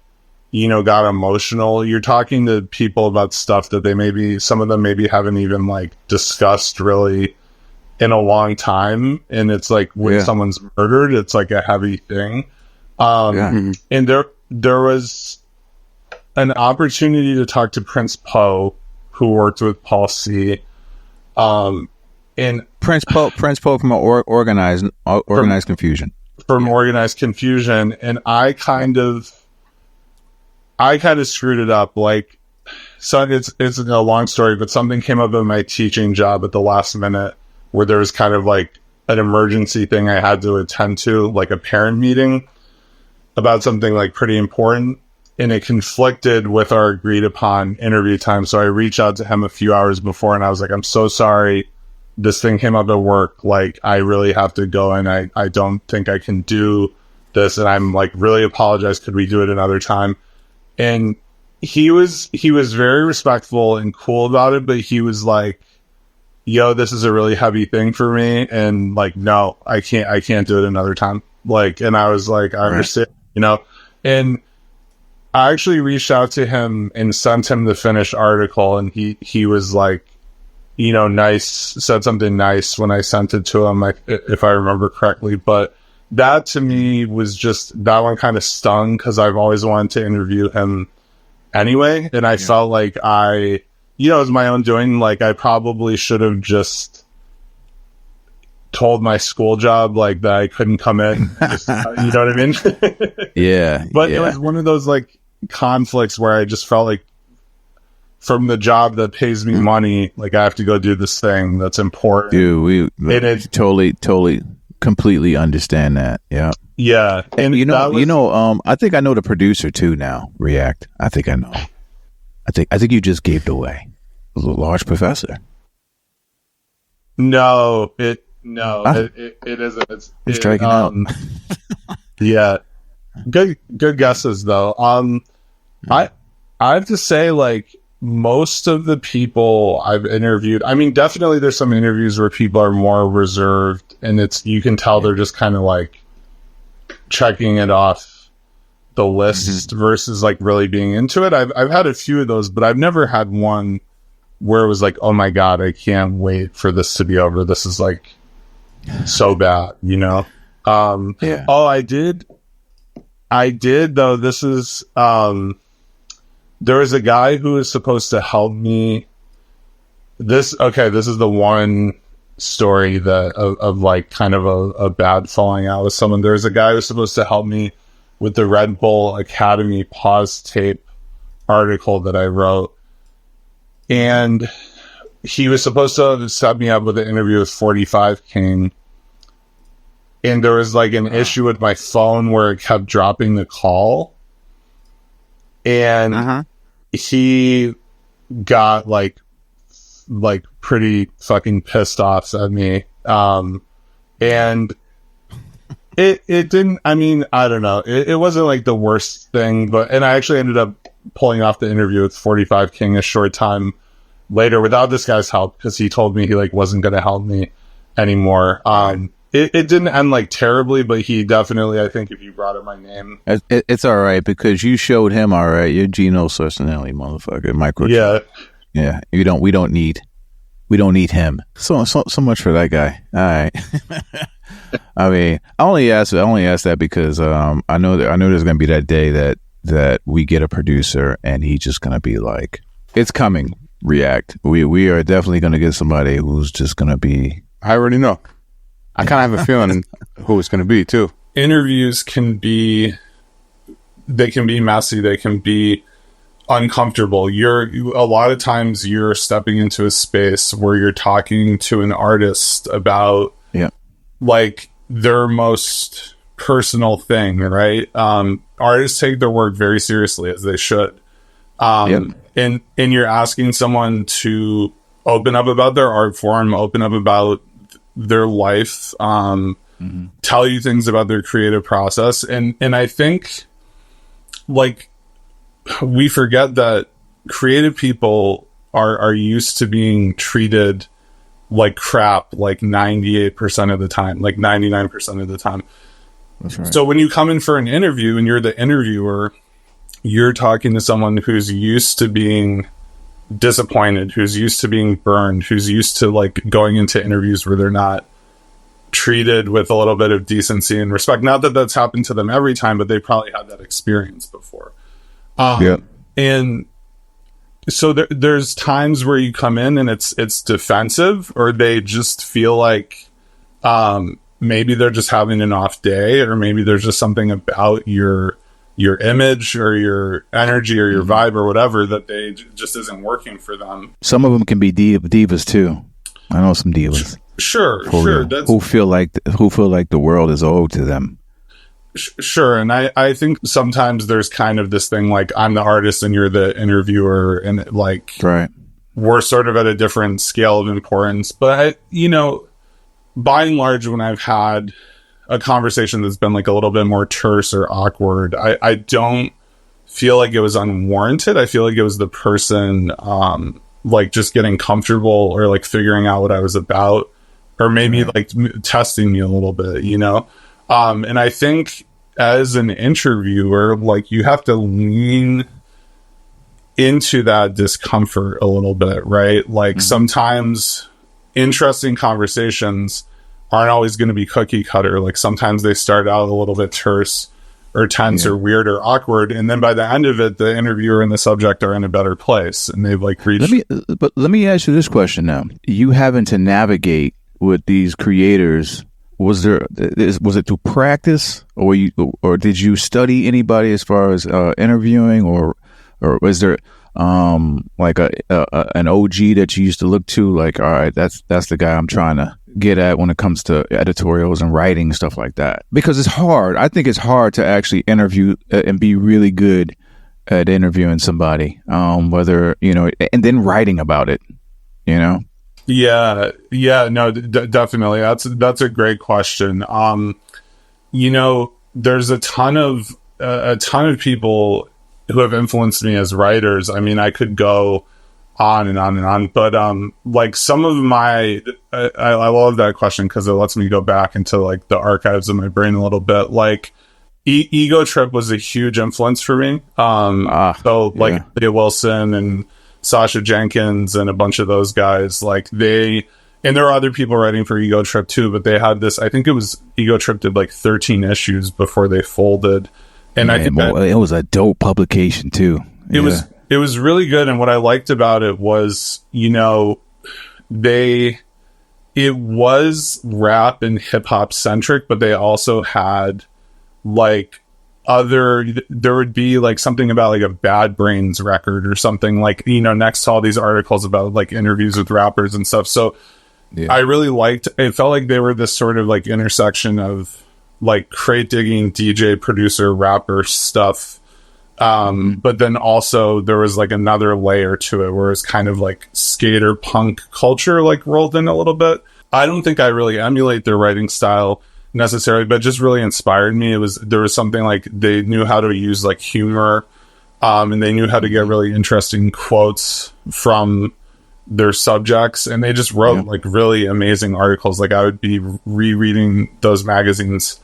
you know, got emotional. You're talking to people about stuff that some of them maybe haven't even like discussed really in a long time. And it's like when someone's murdered, it's like a heavy thing. And there was an opportunity to talk to Prince Poe, who worked with Paul C. And Prince Poe from Organized Confusion. From Organized Confusion, and I kind of screwed it up. Like, so it's a long story, but something came up in my teaching job at the last minute where there was kind of like an emergency thing I had to attend to, like a parent meeting about something like pretty important. And it conflicted with our agreed upon interview time. So I reached out to him a few hours before and I was like, I'm so sorry. This thing came up at work. Like, I really have to go and I don't think I can do this. And I'm like, really apologize. Could we do it another time? And he was very respectful and cool about it, but he was like, yo, this is a really heavy thing for me. And like, no, I can't do it another time. Like, and I was like, I understand, you know, and I actually reached out to him and sent him the finished article, and he was like, you know, nice, said something nice when I sent it to him, if I remember correctly. But that to me was just, that one kind of stung because I've always wanted to interview him anyway. And I felt like it was my own doing. Like I probably should have just told my school job like that I couldn't come in. Just, you know what I mean? Yeah. But it was one of those like conflicts where I just felt like from the job that pays me money, like I have to go do this thing that's important. Dude, we totally completely understand that. Yeah. Yeah. And I think I know the producer too now, React. I think I know. I think you just gave it away. It was a large professor. No, it isn't. It's striking out. Yeah. Good guesses though. I have to say, like, most of the people I've interviewed, I mean, definitely there's some interviews where people are more reserved and you can tell they're just kind of like checking it off the list versus like really being into it. I've had a few of those, but I've never had one where it was like, oh my God, I can't wait for this to be over. This is like so bad, you know? Yeah. Oh, I did though. This is, there was a guy who was supposed to help me. This is the one story that of like kind of a bad falling out with someone. There was a guy who was supposed to help me with the Red Bull Academy pause tape article that I wrote. And he was supposed to set me up with an interview with 45 King. And there was like an issue with my phone where it kept dropping the call. And he got like pretty fucking pissed off at me. And it didn't, I mean, I don't know. It wasn't like the worst thing, and I actually ended up pulling off the interview with 45 King a short time later without this guy's help because he told me he like wasn't going to help me anymore. It didn't end like terribly, but he definitely, I think if you brought up my name. It's all right because you showed him all right. You're Gino Sorcinelli, motherfucker. Microchip. Yeah. We don't need him. So much for that guy. All right. I mean, I only asked that because I know there's gonna be that day that we get a producer and he's just gonna be like, it's coming. React. We are definitely gonna get somebody who's just gonna be. I already know. I kind of have a feeling who it's going to be too. Interviews can be messy. They can be uncomfortable. A lot of times you're stepping into a space where you're talking to an artist about like their most personal thing, right? Artists take their work very seriously, as they should. And you're asking someone to open up about their art form, open up about their life, tell you things about their creative process. And I think like we forget that creative people are used to being treated like crap, like 98% of the time, like 99% of the time. That's right. So when you come in for an interview and you're the interviewer, you're talking to someone who's used to being disappointed, who's used to being burned, who's used to like going into interviews where they're not treated with a little bit of decency and respect. Not that that's happened to them every time, but they probably had that experience before. And so there's times where you come in and it's defensive, or they just feel like maybe they're just having an off day, or maybe there's just something about your image or your energy or your vibe or whatever that they just isn't working for them. Some of them can be divas too. I know some divas. Sure. Who feel like the world is owed to them. Sure. And I think sometimes there's kind of this thing like I'm the artist and you're the interviewer, and like we're sort of at a different scale of importance. But by and large, when I've had a conversation that's been like a little bit more terse or awkward, I don't feel like it was unwarranted. I feel like it was the person like just getting comfortable or like figuring out what I was about, or maybe like testing me a little bit, and I think as an interviewer, like you have to lean into that discomfort a little bit, right? Like sometimes interesting conversations aren't always going to be cookie cutter. Like sometimes they start out a little bit terse or tense or weird or awkward, and then by the end of it, the interviewer and the subject are in a better place, and they've like reached. Let me ask you this question now: you having to navigate with these creators, was it through practice, or did you study anybody as far as interviewing, or was there like an OG that you used to look to, like, all right, that's the guy I'm trying to get at when it comes to editorials and writing, stuff like that? Because it's hard. I think it's hard to actually interview and be really good at interviewing somebody, whether, and then writing about it, Yeah, no, definitely. That's a great question. There's a ton of people who have influenced me as writers. I mean, I could go on and on and on, but like some of my I love that question because it lets me go back into like the archives of my brain a little bit. Like Ego Trip was a huge influence for me. Leah Wilson and Sasha Jenkins and a bunch of those guys, like and there are other people writing for Ego Trip too, but they had this, I think it was Ego Trip did like 13 issues before they folded. And I think it was a dope publication too. It was really good. And what I liked about it was, it was rap and hip hop centric, but they also had like there would be like something about like a Bad Brains record or something, like, next to all these articles about like interviews with rappers and stuff. So I really liked, it felt like they were this sort of like intersection of like crate digging, DJ, producer, rapper stuff. But then also there was like another layer to it where it's kind of like skater punk culture like rolled in a little bit. I don't think I really emulate their writing style necessarily, but just really inspired me. There was something like they knew how to use like humor, and they knew how to get really interesting quotes from their subjects, and they just wrote like really amazing articles. Like I would be rereading those magazines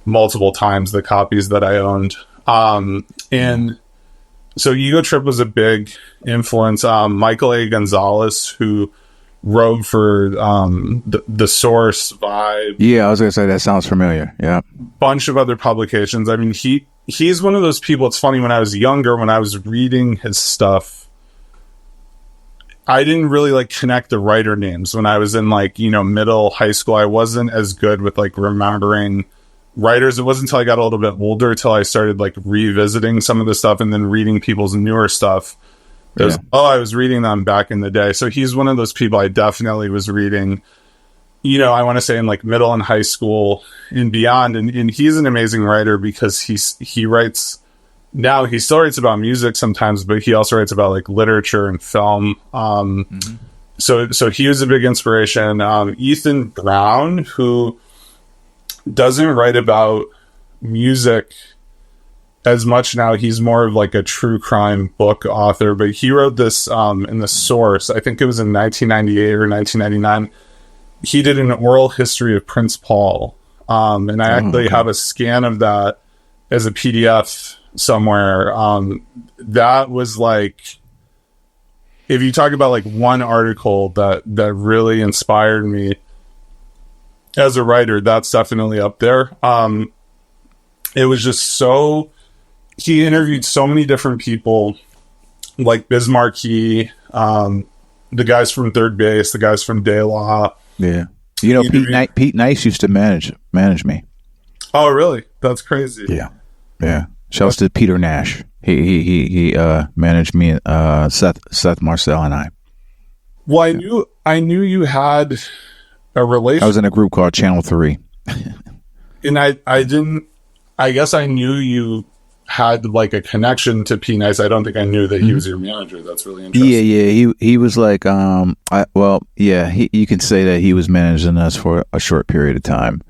multiple times, the copies that I owned. And so Ego Trip was a big influence. Michael A. Gonzalez, who wrote for the Source, Vibe. Yeah, I was gonna say that sounds familiar. Yeah, bunch of other publications. I mean, he's one of those people. It's funny, when I was younger, when I was reading his stuff, I didn't really like connect the writer names. When I was in like middle high school, I wasn't as good with like remembering writers. It wasn't until I got a little bit older till I started like revisiting some of the stuff and then reading people's newer stuff. I was reading them back in the day. So he's one of those people I definitely was reading, I want to say in like middle and high school and beyond. And he's an amazing writer because he writes now, he still writes about music sometimes, but he also writes about like literature and film. So he was a big inspiration. Ethan Brown, who doesn't write about music as much now. He's more of like a true crime book author, but he wrote this in the Source. I think it was in 1998 or 1999. He did an oral history of Prince Paul. And I actually have a scan of that as a PDF somewhere. That was like, if you talk about like one article that really inspired me as a writer, that's definitely up there. It was just he interviewed so many different people, like Biz Markie, the guys from Third Base, the guys from De La. Yeah. Pete Nice used to manage me. Oh, really? That's crazy. Yeah. Yeah. Shouts to Peter Nash. He managed me, Seth Marcel and I. Well, I knew you had a relationship. I was in a group called Channel 3. And I guess I knew you had like a connection to P Nice. I don't think I knew that he was your manager. That's really interesting. Yeah. He was like, you can say that he was managing us for a short period of time.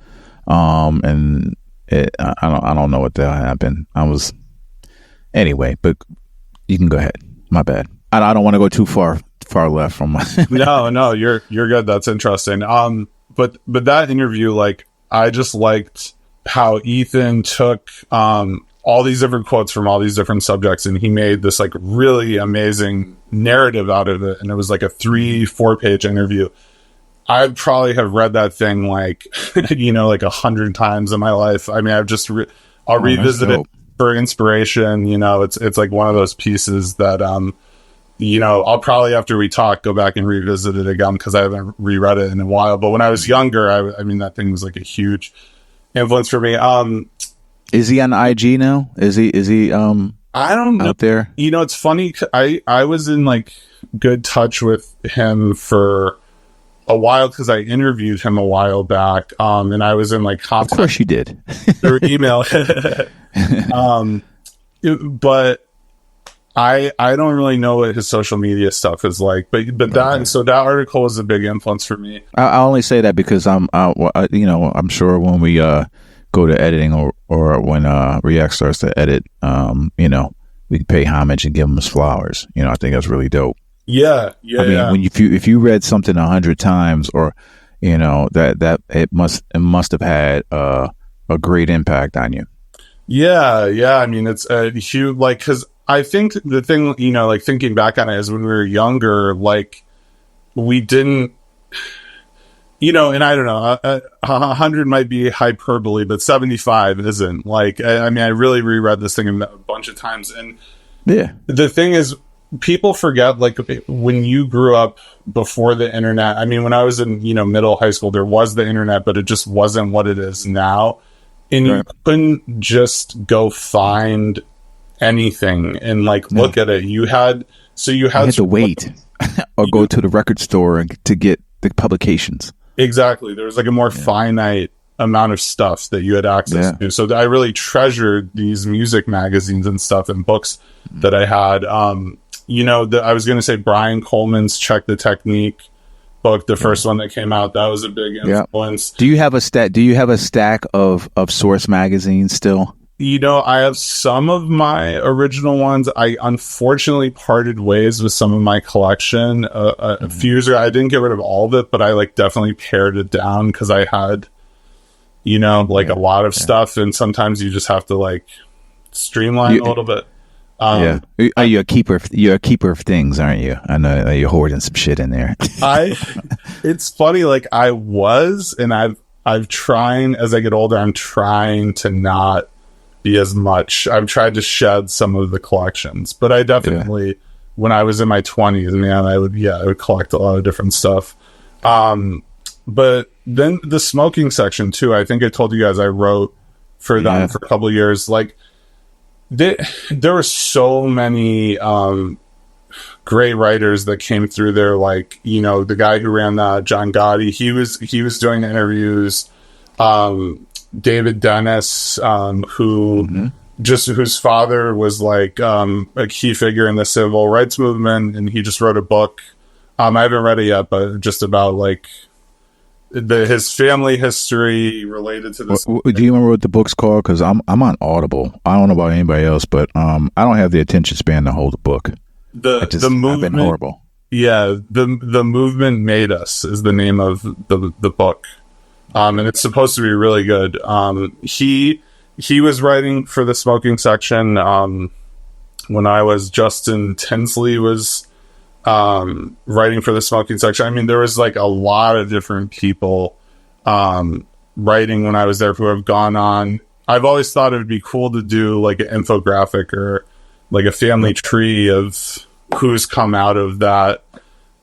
And I don't know what the hell happened. Anyway, but you can go ahead. My bad. I don't want to go too far left from my. No, you're good. That's interesting. But that interview, like, I just liked how Ethan took all these different quotes from all these different subjects, and he made this like really amazing narrative out of it. And it was like a 3-4 page interview. I probably have read that thing like, like 100 times in my life. I mean, I'll revisit it for inspiration. It's like one of those pieces that, I'll probably, after we talk, go back and revisit it again because I haven't reread it in a while. But when I was younger, I mean, that thing was like a huge influence for me. Is he on IG now? Is he I don't know. Out there? It's funny. I was in like good touch with him for a while because I interviewed him a while back. And I was in like contact. Of course you did. Through email. But I don't really know what his social media stuff is like, but that article was a big influence for me. I only say that because I'm sure when we go to editing or when React starts to edit, we can pay homage and give him his flowers. I think that's really dope. Yeah. I mean, when if you read something 100 times, or that it must have had a great impact on you. Yeah. I mean, it's a huge, like, because I think the thing, like thinking back on it is when we were younger, like we didn't, and I don't know, 100 might be hyperbole, but 75 isn't. Like, I mean, I really reread this thing a bunch of times. And yeah, the thing is, people forget, like, when you grew up before the internet, I mean, when I was in, middle high school, there was the internet, but it just wasn't what it is now. And you couldn't just go find anything and like look at it. You had to wait or go to the record store to get the publications. Exactly. There was like a more finite amount of stuff that you had access to. So I really treasured these music magazines and stuff and books that I had. I was going to say Brian Coleman's Check the Technique book, the first one that came out, that was a big influence. Do you have a stack of Source magazines still? I have some of my original ones. I unfortunately parted ways with some of my collection a few years ago. I didn't get rid of all of it, but I like definitely pared it down because I had, a lot of stuff, and sometimes you just have to like streamline a little bit. You're a keeper of things, aren't you? I know you're hoarding some shit in there. It's funny, like I was, and I've trying, as I get older, I'm trying to not be as much. I've tried to shed some of the collections, but I definitely, when I was in my 20s, man, I would collect a lot of different stuff. But then the smoking section too, I think I told you guys I wrote for them for a couple of years. Like there were so many great writers that came through there. Like, the guy who ran John Gotti, he was doing the interviews. David Dennis, whose father was like a key figure in the civil rights movement, and he just wrote a book. I haven't read it yet, but just about like his family history related to this. Do you remember what the book's called? Because I'm on Audible. I don't know about anybody else, but I don't have the attention span to hold a book. The movement, I've been horrible. Yeah, the movement made us is the name of the book. And it's supposed to be really good. He was writing for the smoking section when I was. Justin Tinsley was writing for the smoking section. I mean, there was like a lot of different people writing when I was there who have gone on. I've always thought it would be cool to do like an infographic or like a family tree of who's come out of that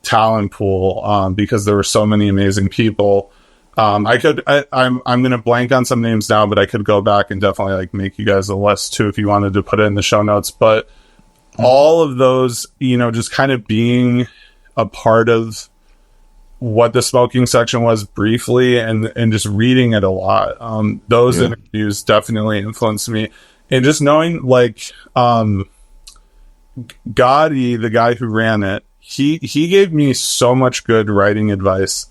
talent pool because there were so many amazing people. I'm going to blank on some names now, but I could go back and definitely like make you guys a list too if you wanted to put it in the show notes. But all of those, just kind of being a part of what the smoking section was briefly and just reading it a lot. Those interviews definitely influenced me. And just knowing like Gotti, the guy who ran it, he gave me so much good writing advice.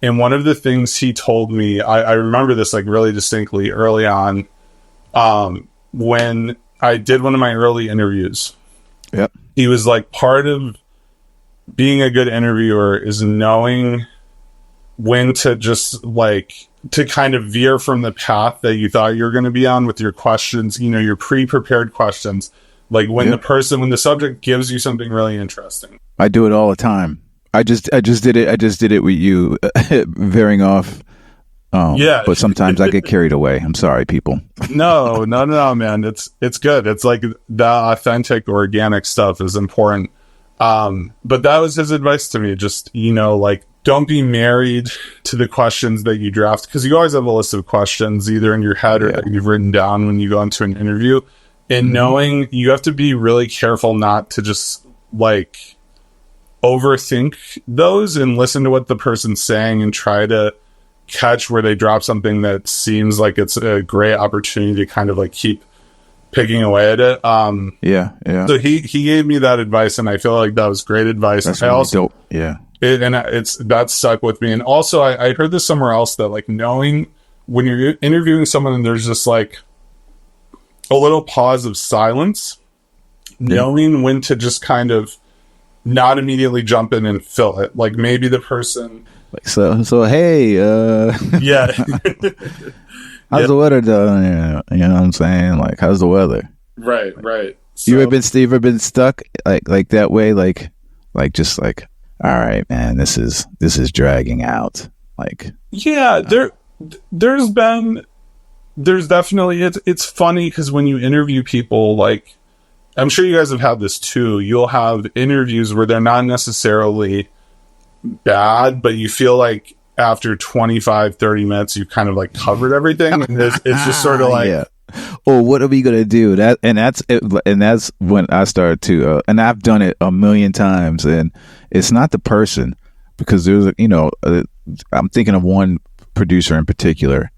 And one of the things he told me, I remember this like really distinctly early on, when I did one of my early interviews. Yep. He was like, part of being a good interviewer is knowing when to just like, to kind of veer from the path that you thought you were going to be on with your questions, your pre-prepared questions. Like when the subject gives you something really interesting. I do it all the time. I just did it with you, veering off. Yeah, but sometimes I get carried away. I'm sorry, people. No, man. It's good. It's like the authentic, organic stuff is important. But that was his advice to me. Just, like, don't be married to the questions that you draft, because you always have a list of questions either in your head or that you've written down when you go into an interview. And knowing you have to be really careful not to just like overthink those and listen to what the person's saying and try to catch where they drop something that seems like it's a great opportunity to kind of like keep picking away at it. Yeah. So he gave me that advice, and I feel like that was great advice. That's really dope. Yeah. That stuck with me. And also I heard this somewhere else that like knowing when you're interviewing someone and there's just like a little pause of silence, knowing when to just kind of not immediately jump in and fill it. Like maybe the person like, so hey, yeah. How's the weather though? You know what I'm saying? Like, how's the weather? Right. So, you ever been stuck like that way? Like just like, all right, man, this is dragging out. Like, yeah, there's definitely, it's funny because when you interview people, like, I'm sure you guys have had this too. You'll have interviews where they're not necessarily bad, but you feel like after 25, 30 minutes, you've kind of like covered everything. And it's just sort of like, yeah. Oh, what are we gonna do? That's when I started to, and I've done it a million times. And it's not the person, because there's, I'm thinking of one producer in particular,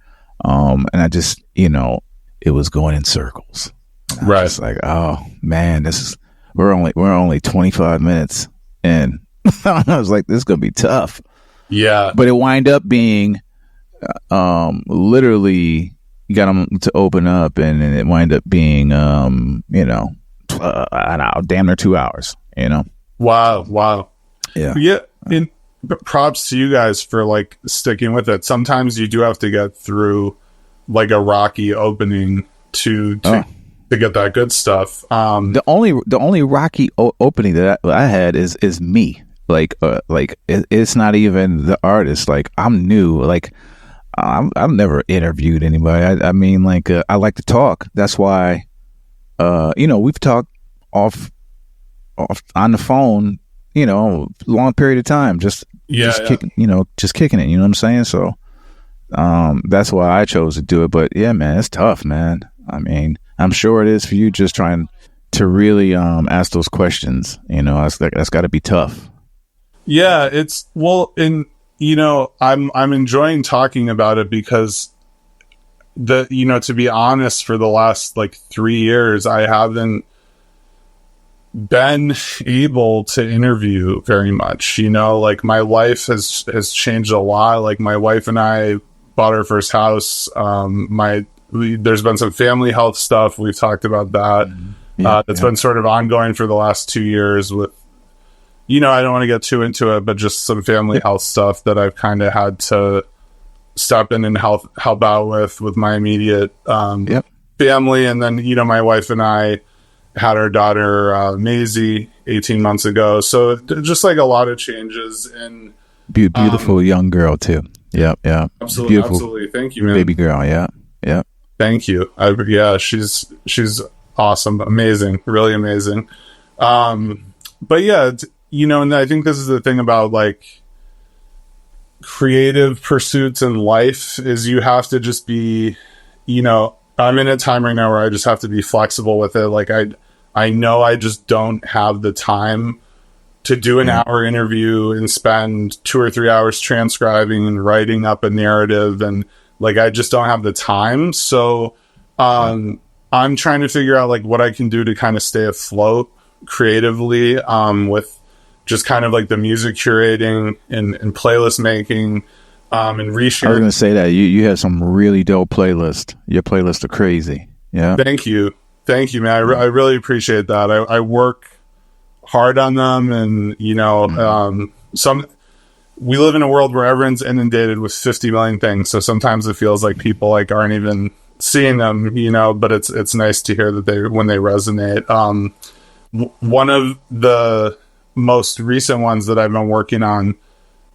and I just, it was going in circles. Right. It's like, oh man, we're only 25 minutes, and I was like, this is gonna be tough. Yeah. But it wind up being, literally. You got them to open up, and it wind up being, damn near 2 hours. Wow. Yeah. And props to you guys for like sticking with it. Sometimes you do have to get through like a rocky opening to get that good stuff. The only rocky opening that I had is me. It's not even the artist. Like, I'm new. Like, I've never interviewed anybody. I mean, like, I like to talk. That's why, we've talked off on the phone, long period of time, just kicking it. You know what I'm saying? So, that's why I chose to do it. But yeah, man, it's tough, man. I mean, I'm sure it is for you, just trying to really ask those questions. That's got to be tough. Yeah, I'm enjoying talking about it because to be honest, for the last like 3 years, I haven't been able to interview very much. Like, my life has changed a lot. Like, my wife and I bought our first house. There's been some family health stuff. We've talked about that. That's been sort of ongoing for the last 2 years with, I don't want to get too into it, but just some family health stuff that I've kind of had to step in and help out with my immediate family. And then, my wife and I had our daughter, Maisie, 18 months ago. So just like a lot of changes. And beautiful young girl too. Yeah. Absolutely. Beautiful. Absolutely. Thank you, man. Baby girl. Yeah. Thank you. She's awesome. Amazing. Really amazing. But yeah, and I think this is the thing about like creative pursuits in life is you have to just be, I'm in a time right now where I just have to be flexible with it. Like, I know I just don't have the time to do an hour interview and spend 2 or 3 hours transcribing and writing up a narrative. And like, I just don't have the time. So, I'm trying to figure out like what I can do to kind of stay afloat creatively, with just kind of like the music curating and playlist making, and resharing. I was going to say that you have some really dope playlists. Your playlists are crazy. Yeah. Thank you, man. I really appreciate that. I work hard on them, and we live in a world where everyone's inundated with 50 million things. So sometimes it feels like people like aren't even seeing them, but it's nice to hear that when they resonate. One of the most recent ones that I've been working on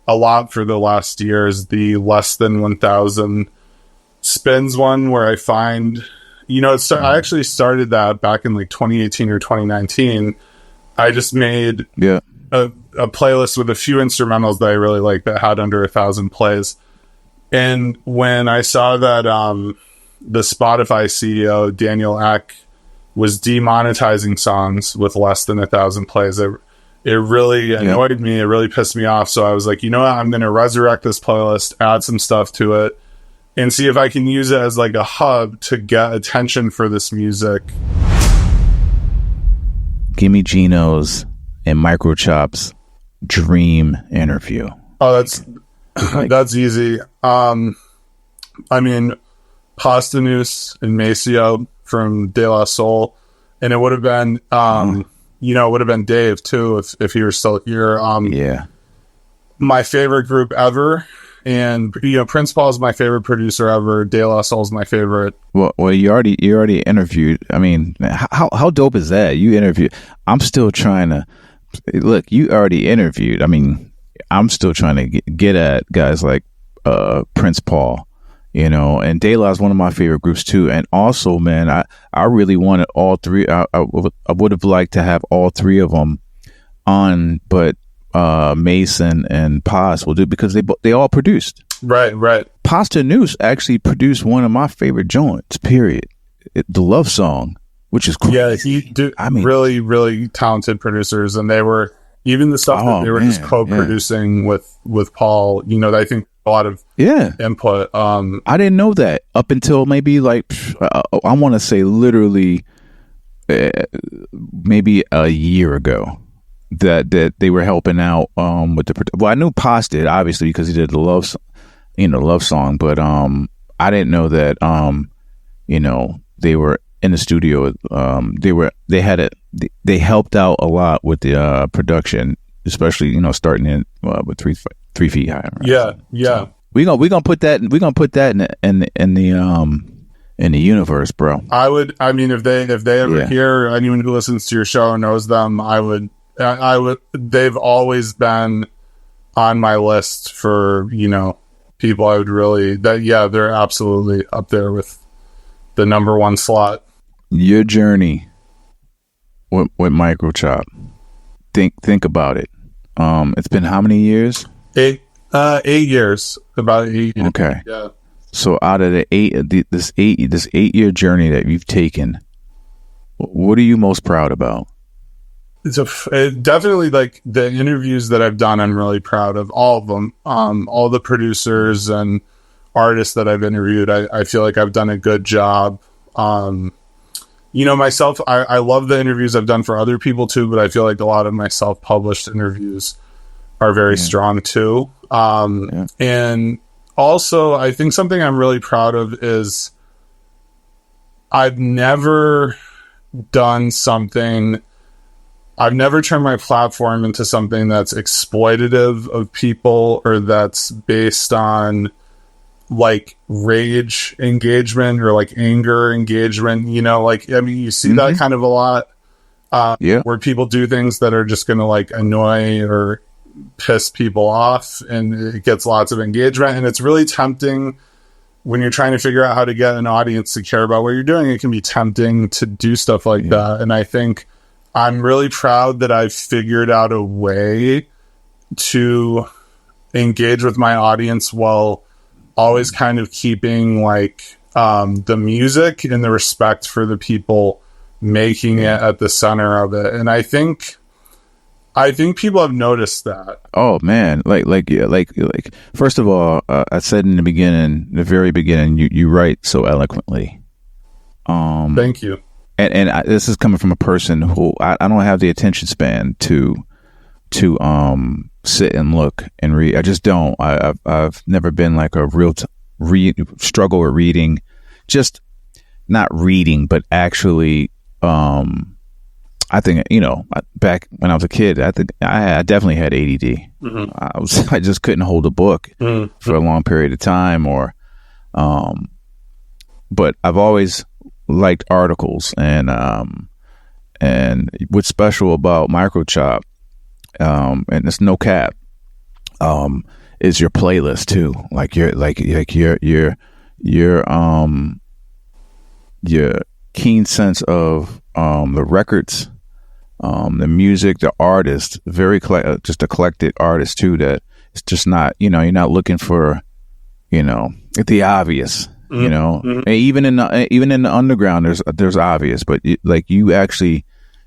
a lot for the last year is the less than 1,000 spins one, where I find, I actually started that back in like 2018 or 2019. I just made a playlist with a few instrumentals that I really liked that had under 1,000 plays. And when I saw that the Spotify CEO, Daniel Ek, was demonetizing songs with less than 1,000 plays, it really annoyed me. It really pissed me off. So I was like, you know what? I'm going to resurrect this playlist, add some stuff to it, and see if I can use it as like a hub to get attention for this music. Give me Gino's and Microchop's dream interview. Oh, that's easy. I mean, Pastanus and Maceo from De La Soul, and it would have been it would have been Dave too if he were still here. My favorite group ever, and Prince Paul's my favorite producer ever. De La Soul's my favorite. Well, you already interviewed. I mean, how dope is that? You interviewed. I'm still trying to look. You already interviewed. I mean, I'm still trying to get at guys like Prince Paul. And De La is one of my favorite groups too. And also, man, I really wanted all three. I would have liked to have all three of them on, but Mason and Paz will do because they all produced. Right. Pastanus actually produced one of my favorite joints. Period. The Love Song, which is cool. Yeah, really, really talented producers, and they were even the stuff that they were just co-producing with Paul. I think a lot of input. I didn't know that up until maybe like I want to say literally maybe a year ago that they were helping out with the. Well, I knew Paz did obviously because he did the love song, but I didn't know that they were in the studio. They helped out a lot with the production, especially starting in with 3 feet high. Right? Yeah. So we're gonna put that in the universe, bro. I mean, if they ever hear, anyone who listens to your show knows them, I would. They've always been on my list for people I would really they're absolutely up there with the number one slot. Your journey with Microchop. Think about it. It's been how many years? 8 years. About 8 years. Okay. Yeah. So out of this 8-year journey that you've taken, what are you most proud about? Definitely like the interviews that I've done. I'm really proud of all of them. All the producers and artists that I've interviewed. I feel like I've done a good job. Myself, I love the interviews I've done for other people too, but I feel like a lot of my self-published interviews are very strong too. And also I think something I'm really proud of is I've never turned my platform into something that's exploitative of people or that's based on like rage engagement or like anger engagement, you see that kind of a lot, where people do things that are just going to like annoy or piss people off, and it gets lots of engagement. And it's really tempting when you're trying to figure out how to get an audience to care about what you're doing. It can be tempting to do stuff like that. And I think I'm really proud that I've figured out a way to engage with my audience while always kind of keeping like the music and the respect for the people making it at the center of it. And I think people have noticed that. Oh man, like first of all, I said in the very beginning, you write so eloquently. Thank you. And this is coming from a person who I don't have the attention span to sit and look and read. I just don't. I've never been like a real struggle with reading, just not reading, but actually. I think back when I was a kid, I think I definitely had ADD. Mm-hmm. I just couldn't hold a book for a long period of time, but I've always liked articles, and what's special about Microchop and it's no cap, is your playlist too. Like your keen sense of the records, the music, the artist, just a collected artist too. That it's just not, you're not looking for, the obvious. And even in the underground, there's obvious, but you actually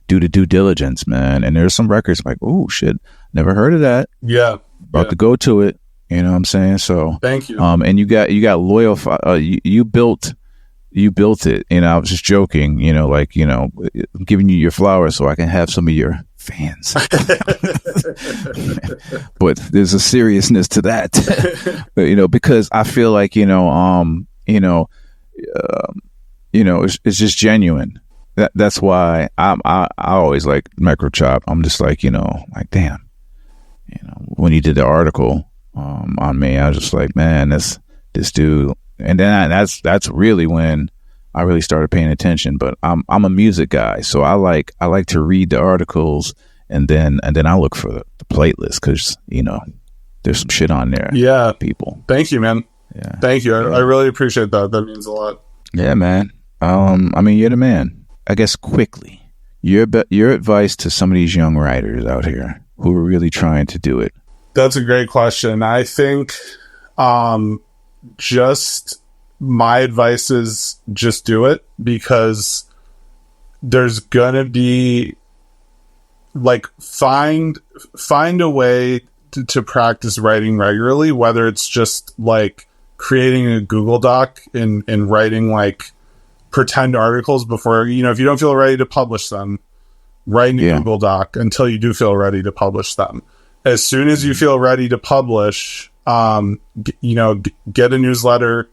do the due diligence, man. And there's some records like, oh shit, never heard of that. Yeah, about to go to it. You know what I'm saying? So thank you. And you got loyal. You built it. And I was just joking. I'm giving you your flowers so I can have some of your fans. But there's a seriousness to that, because I feel like it's just genuine. That's why I always like Microchop. I'm just like, damn, when you did the article on me, I was just like, man, this dude. And then that's really when I really started paying attention. But I'm a music guy, so I like to read the articles, and then I look for the playlist, because there's some shit on there. Yeah, people. Thank you, man. Yeah, thank you. I really appreciate that. That means a lot. Yeah, man. You're the man. I guess quickly, your advice to some of these young writers out here who are really trying to do it. That's a great question. I think just my advice is just do it, because there's gonna be find a way to practice writing regularly, whether it's just creating a Google Doc and writing pretend articles before, if you don't feel ready to publish them, write in a Google Doc until you do feel ready to publish them. As soon as you feel ready to publish, get a newsletter,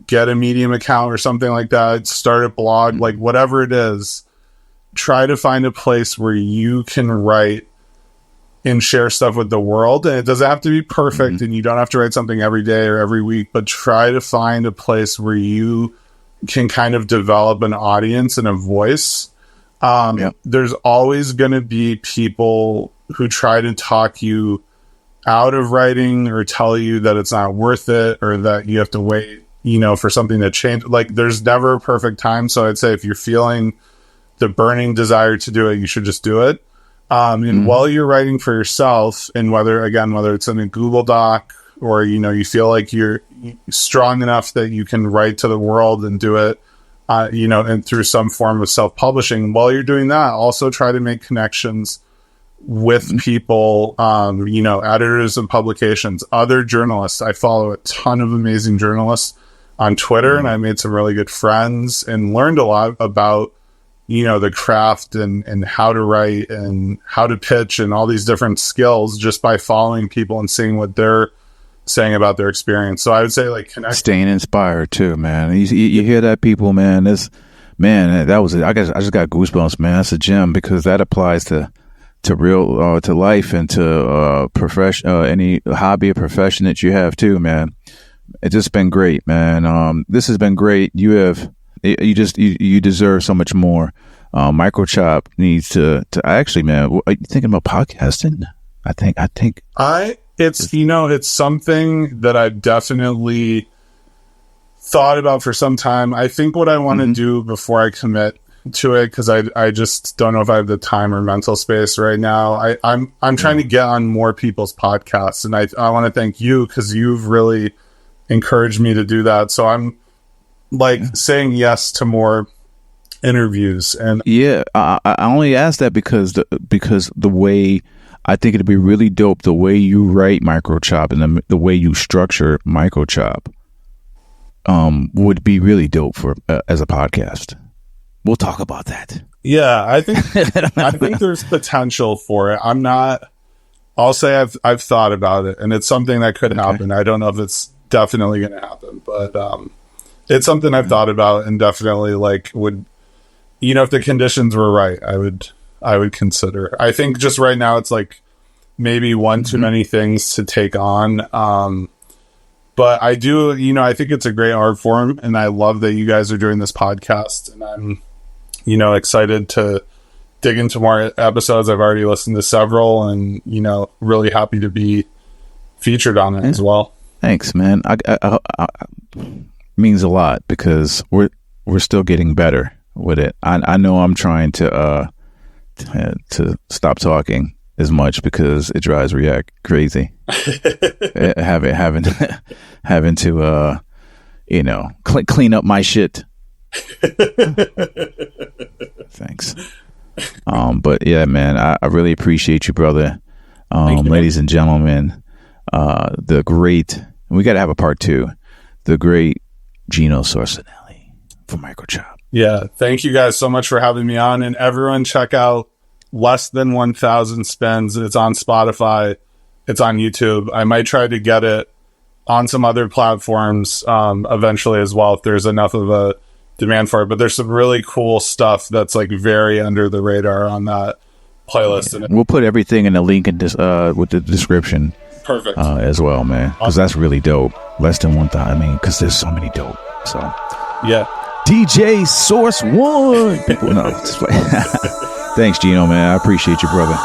get a Medium account or something like that, start a blog, whatever it is, try to find a place where you can write and share stuff with the world. And it doesn't have to be perfect, and you don't have to write something every day or every week, but try to find a place where you can kind of develop an audience and a voice. There's always going to be people who try to talk you out of writing, or tell you that it's not worth it, or that you have to wait, for something to change. There's never a perfect time. So I'd say if you're feeling the burning desire to do it, you should just do it. And while you're writing for yourself, and whether it's in a Google Doc, or, you feel like you're strong enough that you can write to the world and do it, and through some form of self-publishing, while you're doing that, also try to make connections with people, editors of publications, other journalists. I follow a ton of amazing journalists on Twitter, and I made some really good friends and learned a lot about, the craft and how to write and how to pitch and all these different skills, just by following people and seeing what they're saying about their experience. So I would say connect. Staying inspired too, man. You hear that, people, man. That was it. I just got goosebumps, man. That's a gem, because that applies to real to life, and to profession, any hobby or profession that you have too, man. It's just been great, man. This has been great. You deserve so much more. Microchop needs to actually, man. Are you thinking about podcasting? I think it's something that I've definitely thought about for some time. I think what I want to do before I commit to it, because I just don't know if I have the time or mental space right now. I'm trying to get on more people's podcasts, and I want to thank you, because you've really encouraged me to do that. So I'm saying yes to more interviews. And I only asked that because the way I think it'd be really dope, the way you write Microchop and the way you structure Microchop would be really dope for as a podcast. We'll talk about that. Yeah, I think there's potential for it. I'll say I've thought about it, and it's something that could happen. I don't know if it's definitely going to happen, but it's something I've thought about, and definitely would, if the conditions were right, I would consider. I think just right now it's maybe one too many things to take on. But I do, I think it's a great art form, and I love that you guys are doing this podcast, and I'm, excited to dig into more episodes. I've already listened to several, and really happy to be featured on it as well. Thanks, man. I means a lot because we're still getting better with it. I know I'm trying to stop talking as much because it drives React crazy. having to clean up my shit. Thanks. But yeah, man, I really appreciate you, brother. Ladies and gentlemen, the great, we got to have a part 2, the great Gino Sorcinelli from Microchop. Yeah, thank you guys so much for having me on, and everyone check out Less Than 1,000 Spins. It's on Spotify, it's on YouTube. I might try to get it on some other platforms eventually as well if there's enough of a demand for it, but there's some really cool stuff that's like very under the radar on that playlist. Yeah. We'll put everything in a link in this with the description. Perfect. As well, man, because that's really dope. Less Than 1,000. Because there's so many dope. So yeah, DJ Source One. People know. Thanks, Gino, man. I appreciate you, brother.